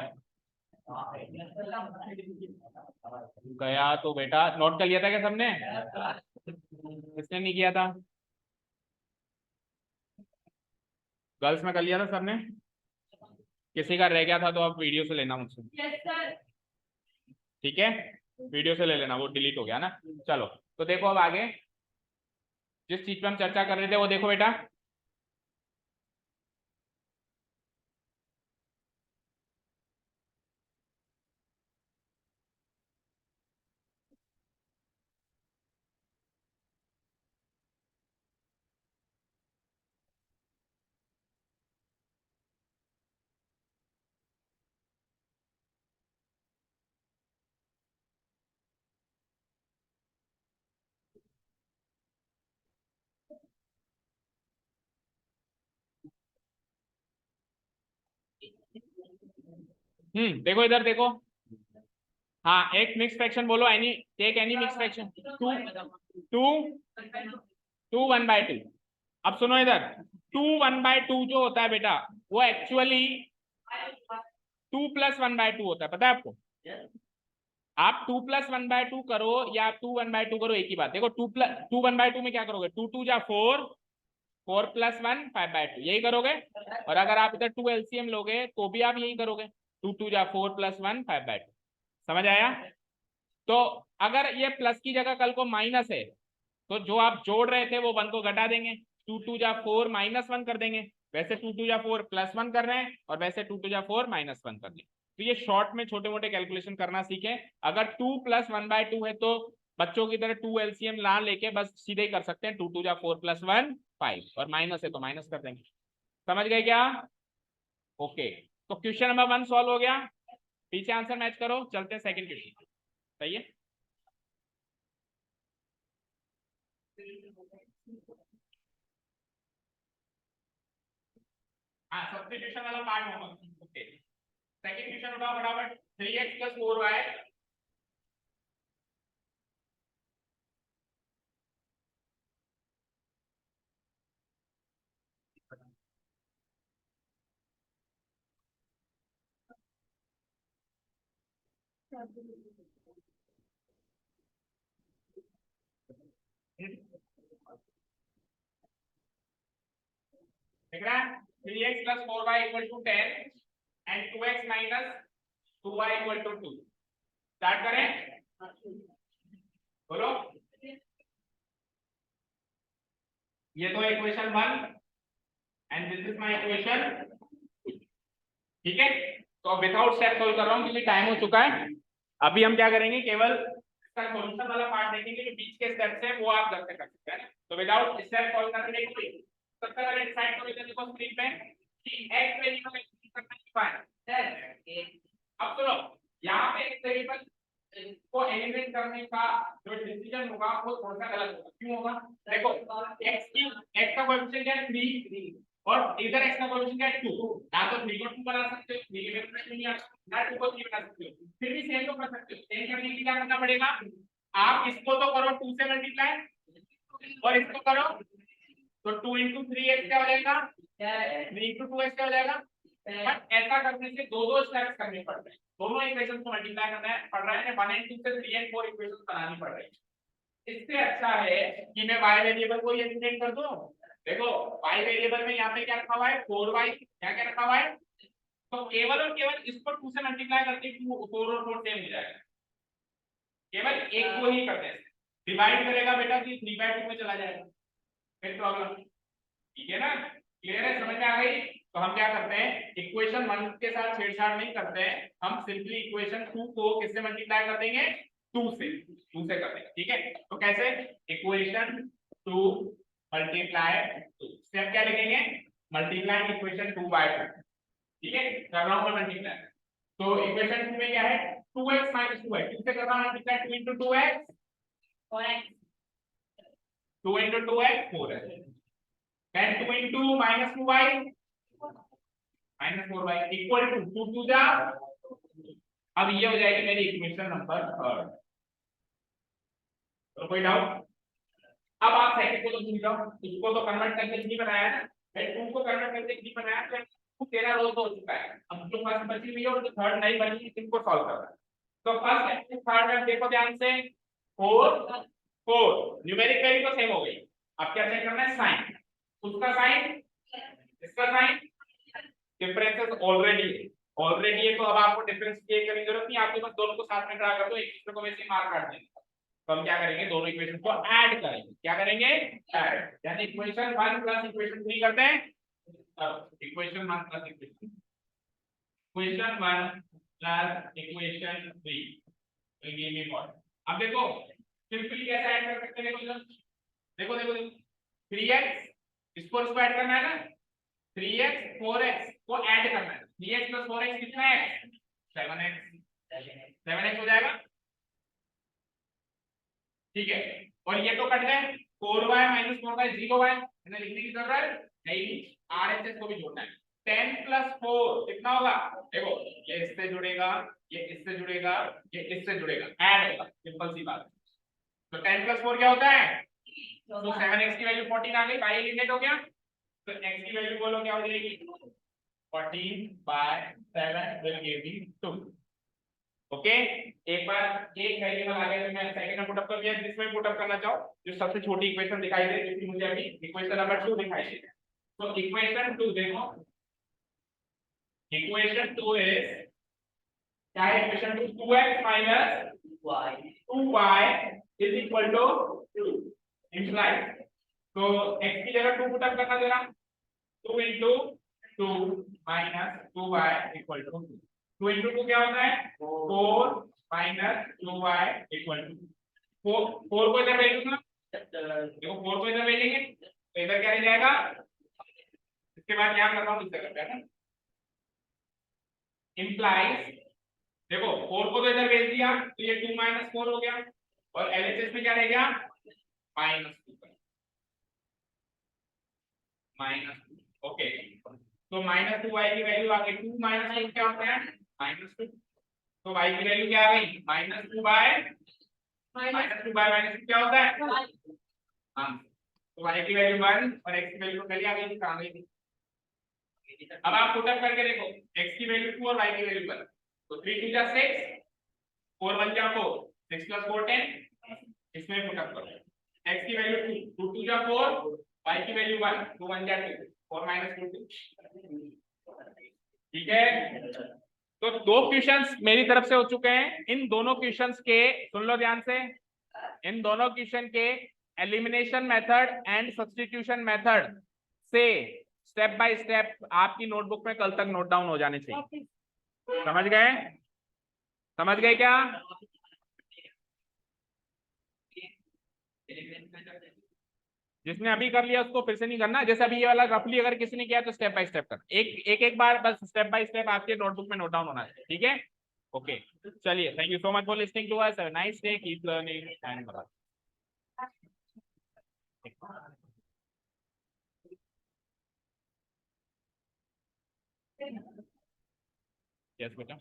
[SPEAKER 1] गया तो बेटा नोट कर लिया था क्या सबने? किसने नहीं किया था? गर्ल्स में कर लिया था सबने? किसी का रह गया था तो आप वीडियो से लेना मुझसे। ठीक है, वीडियो से ले लेना, वो डिलीट हो गया ना। चलो तो देखो अब आगे जिस चीज पे हम चर्चा कर रहे थे वो देखो बेटा। देखो इधर देखो। हाँ, एक मिक्स फ्रैक्शन बोलो, any take any mix fraction. Two two two 1/2। अब सुनो इधर, 2 1/2 जो होता है बेटा, वो एक्चुअली 2 + 1/2 होता है, पता है आपको? आप 2 + 1/2 करो या आप 2 1/2 करो, एक ही बात। देखो 2 1/2 में क्या करोगे, 2 2 जा 4, 4 + 1 5/2, यही करोगे। और अगर आप इधर 2 एलसीएम लोगे तो भी आप यही करोगे, 2 2 जा 4 + 1 5/2। समझ आया? तो अगर ये प्लस की जगह कल को माइनस है तो जो आप जोड़ रहे थे वो 1 को घटा देंगे, 2 2 जा 4 -1 कर देंगे। वैसे 2 2 जा 4 +1 कर रहे हैं और वैसे 2 2 जा 4 -1 कर देंगे। तो ये शॉर्ट में छोटे मोटे कैलकुलेशन करना सीखें। अगर 2 + 1/2 है तो बच्चों की तरह 2 एलसीएम ना लेके बस सीधे ही कर सकते हैं, 2 2 जा 4 +1 5, और माइनस है तो माइनस कर देंगे। समझ गए क्या? ओके, तो क्वेश्चन नंबर 1 सॉल्व हो गया। पीछे आंसर मैच करो, चलते हैं सेकंड क्वेश्चन। सही है। हाँ, सब्स्टिट्यूशन वाला पार्ट होगा। ओके, सेकंड क्वेश्चन उठाओ फटाफट। 3x + 4y। देख रहा है, 3x + 4y = 10 and 2x - 2y = 2। Start करें, बोलो। ये तो equation 1 and this is my equation. ठीक है, तो विदाउट स्टेप सोल्व कर रहा हूं क्योंकि टाइम हो चुका है। अभी हम क्या करेंगे, केवल इसका सॉल्यूशन वाला पार्ट देखेंगे, जो बीच के स्टेप्स हैं वो आप घर से कर सकते हैं। तो विदाउट स्टेप सॉल्व करने के लिए सबसे पहले डिसाइड करो, इधर देखो स्क्रीन पे कि x वेरिएबल करना है। अब सुनो, यहाँ पे x वेरिएबल को एलिमिनेट करने का जो डिसीजन होगा वो थोड़ा सा गलत होगा। क्यों होगा? देखो, x का कोएफिशिएंट क्या है, 3, और इधर x का कोएफिशिएंट क्या है, 2। ना तो 3 को 2 बना सकते हो, 3 के मेथड में नहीं आ सकते, ना 2 को 3 बना सकते हो। फिर भी सेम तो कर सकते हो। सेम करने के लिए क्या करना पड़ेगा, आप इसको तो करो 2 से मल्टीप्लाई और इसको करो, तो 2 × 3x क्या हो जाएगा, 3 × 2x क्या हो जाएगा। बट ऐसा करने से दो दो स्टेप्स करने पड़ते हैं, दोनों इक्वेशन को मल्टीप्लाई करना पड़ रहा है, 1 and 2 से 3 and 4 इक्वेशन बनानी पड़ रही है। इससे अच्छा है कि मैं y वेरिएबल को ये एलिमिनेट कर दूं। देखो, y वेरिएबल में यहाँ पे क्या रखा हुआ है, 4y। क्या क्या रखा हुआ है, तो केवल और केवल इसको 2 से मल्टीप्लाई करके 4 और 4 सेम हो जाएगा। केवल एक को ही करने से डिवाइड करेगा बेटा कि 3/2 में चला जाएगा, फिर प्रॉब्लम। ठीक है ना, क्लियर है, समझ में आ गई? तो हम क्या करते हैं, इक्वेशन 1 के साथ छेड़छाड़ नहीं करते हैं, हम सिंपली इक्वेशन 2 को किससे मल्टीप्लाई कर देंगे, 2 से कर देंगे। ठीक है, तो कैसे, इक्वेशन 2 मल्टीप्लाई 2, स्टेप क्या लिखेंगे, मल्टीप्लाई इक्वेशन 2 बाय 2। ठीक है, कर रहा हूं मैं मल्टीप्लाई। तो इक्वेशन 2 में क्या है, 2x - 2y, 2 से कर रहा हूं multiply, 2 into 2x 4x, 2 into 2x 4x, then 2 into -2y -4y equal to 2 2 जा। अब ये हो जाएगी मेरी इक्वेशन नंबर 3। तो कोई डाउट, अब आप सेकंड को तो भूल जाओ, इसको तो कन्वर्ट करके नहीं बनाया ना, मैं 2 को कन्वर्ट करके नहीं बनाया, तो 2 13 रोज हो चुका है। अब जो फर्स्ट बची हुई है और जो थर्ड नहीं बची, इनको सॉल्व करना है। तो फर्स्ट एंड थर्ड में देखो ध्यान से, 4 4 न्यूमेरिक वैल्यू तो सेम हो गई। अब क्या चेक करना है, साइन, उसका साइन, इसका साइन, डिफरेंसेस ऑलरेडी है, तो अब आपको डिफरेंस चेक करने की जरूरत नहीं, आपके पास दोनों को साथ में ड्रा कर दो, एक दूसरे को वैसे मार्क काट देंगे। तो हम क्या करेंगे, दोनों इक्वेशन को ऐड करेंगे। क्या करेंगे, ऐड, यानी इक्वेशन 1 प्लस इक्वेशन 3 करते हैं। इक्वेशन 1 प्लस इक्वेशन 3, तो ये भी बहुत। अब देखो सिंपली कैसे ऐड कर सकते हैं, देखो देखो देखो 3x, इसको ऐड करना है ना, 3x 4x को ऐड करना है, 3x plus 4x कितना है, 7x हो जाएगा। ठीक है, और ये तो कट गए, 4y - 4y 0y, इन्हें लिखने की जरूरत नहीं, RHS को भी जोड़ना है। 10 plus 4 कितना होगा, देखो ये इससे जुड़ेगा, ये इससे जुड़ेगा, ये इससे जुड़ेगा, ऐड होगा, सिंपल सी बात। तो 10 plus 4 क्या होता है, तो 7x की वैल्यू 14 आ गई, y एलिमिनेट हो गया, तो x की वैल्यू बोलो क्या हो जाएगी, 14/7 will give me 2। ओके, एक बार एक वेरिएबल आ गया तो मैं सेकंड में पुटअप कर दिया, जिसमें पुटअप करना चाहो, जो सबसे छोटी इक्वेशन दिखाई दे, जो कि मुझे अभी इक्वेशन नंबर 2 दिखाई दे। तो इक्वेशन 2 देखो, इक्वेशन 2 इज क्या है, equation 2 2x - y 2y is equal to 2 इंप्लाइज, तो x की जगह 2 पुटअप करना जरा, 2 into 2 minus 2y equal to 2। 2 into 2 क्या होता है, 4 minus 2y equal to 4 को इधर भेजूंगा, देखो 4 को इधर भेजेंगे तो इधर क्या रह जाएगा, इसके बाद क्या कर रहा हूँ, इससे करते हैं ना, implies, देखो 4 को तो इधर भेज दिया, तो ये 2 - 4 हो गया, और LHS में क्या रह गया, -2 ओके, तो -2y की वैल्यू आ गई, 2 - 2 क्या होता है, -2, तो y की वैल्यू क्या आ गई, -2 बाय -2 क्या होता है, हाँ, तो y की वैल्यू 1 और x की वैल्यू पहले आ गई थी, कहां गई थी। अब आप पुट अप करके देखो, x की वैल्यू 2 और y की वैल्यू 1, तो 3 2 जा 6, 4 1 जा 4, 6 + 4 10, इसमें पुट अप करो, x की वैल्यू 2 2 2 जा 4, y की वैल्यू 1 2 1 जा 2, 4 - 2 2। ठीक है, तो 2 क्वेश्चंस मेरी तरफ से हो चुके हैं। इन दोनों क्वेश्चंस के, सुन लो ध्यान से, इन दोनों क्वेश्चन के elimination method and substitution method से स्टेप बाय स्टेप आपकी नोटबुक में कल तक नोट डाउन हो जाने चाहिए। समझ गए, समझ गए क्या, जिसने अभी कर लिया उसको फिर से नहीं करना, जैसे अभी ये वाला रफली अगर किसी ने किया तो स्टेप बाय स्टेप करना, एक बार बस स्टेप बाय स्टेप आपके नोटबुक में नोट डाउन होना है। ठीक है, ओके, चलिए, thank you so much for listening to us, have a nice day, keep learning and bye. Yes बेटा।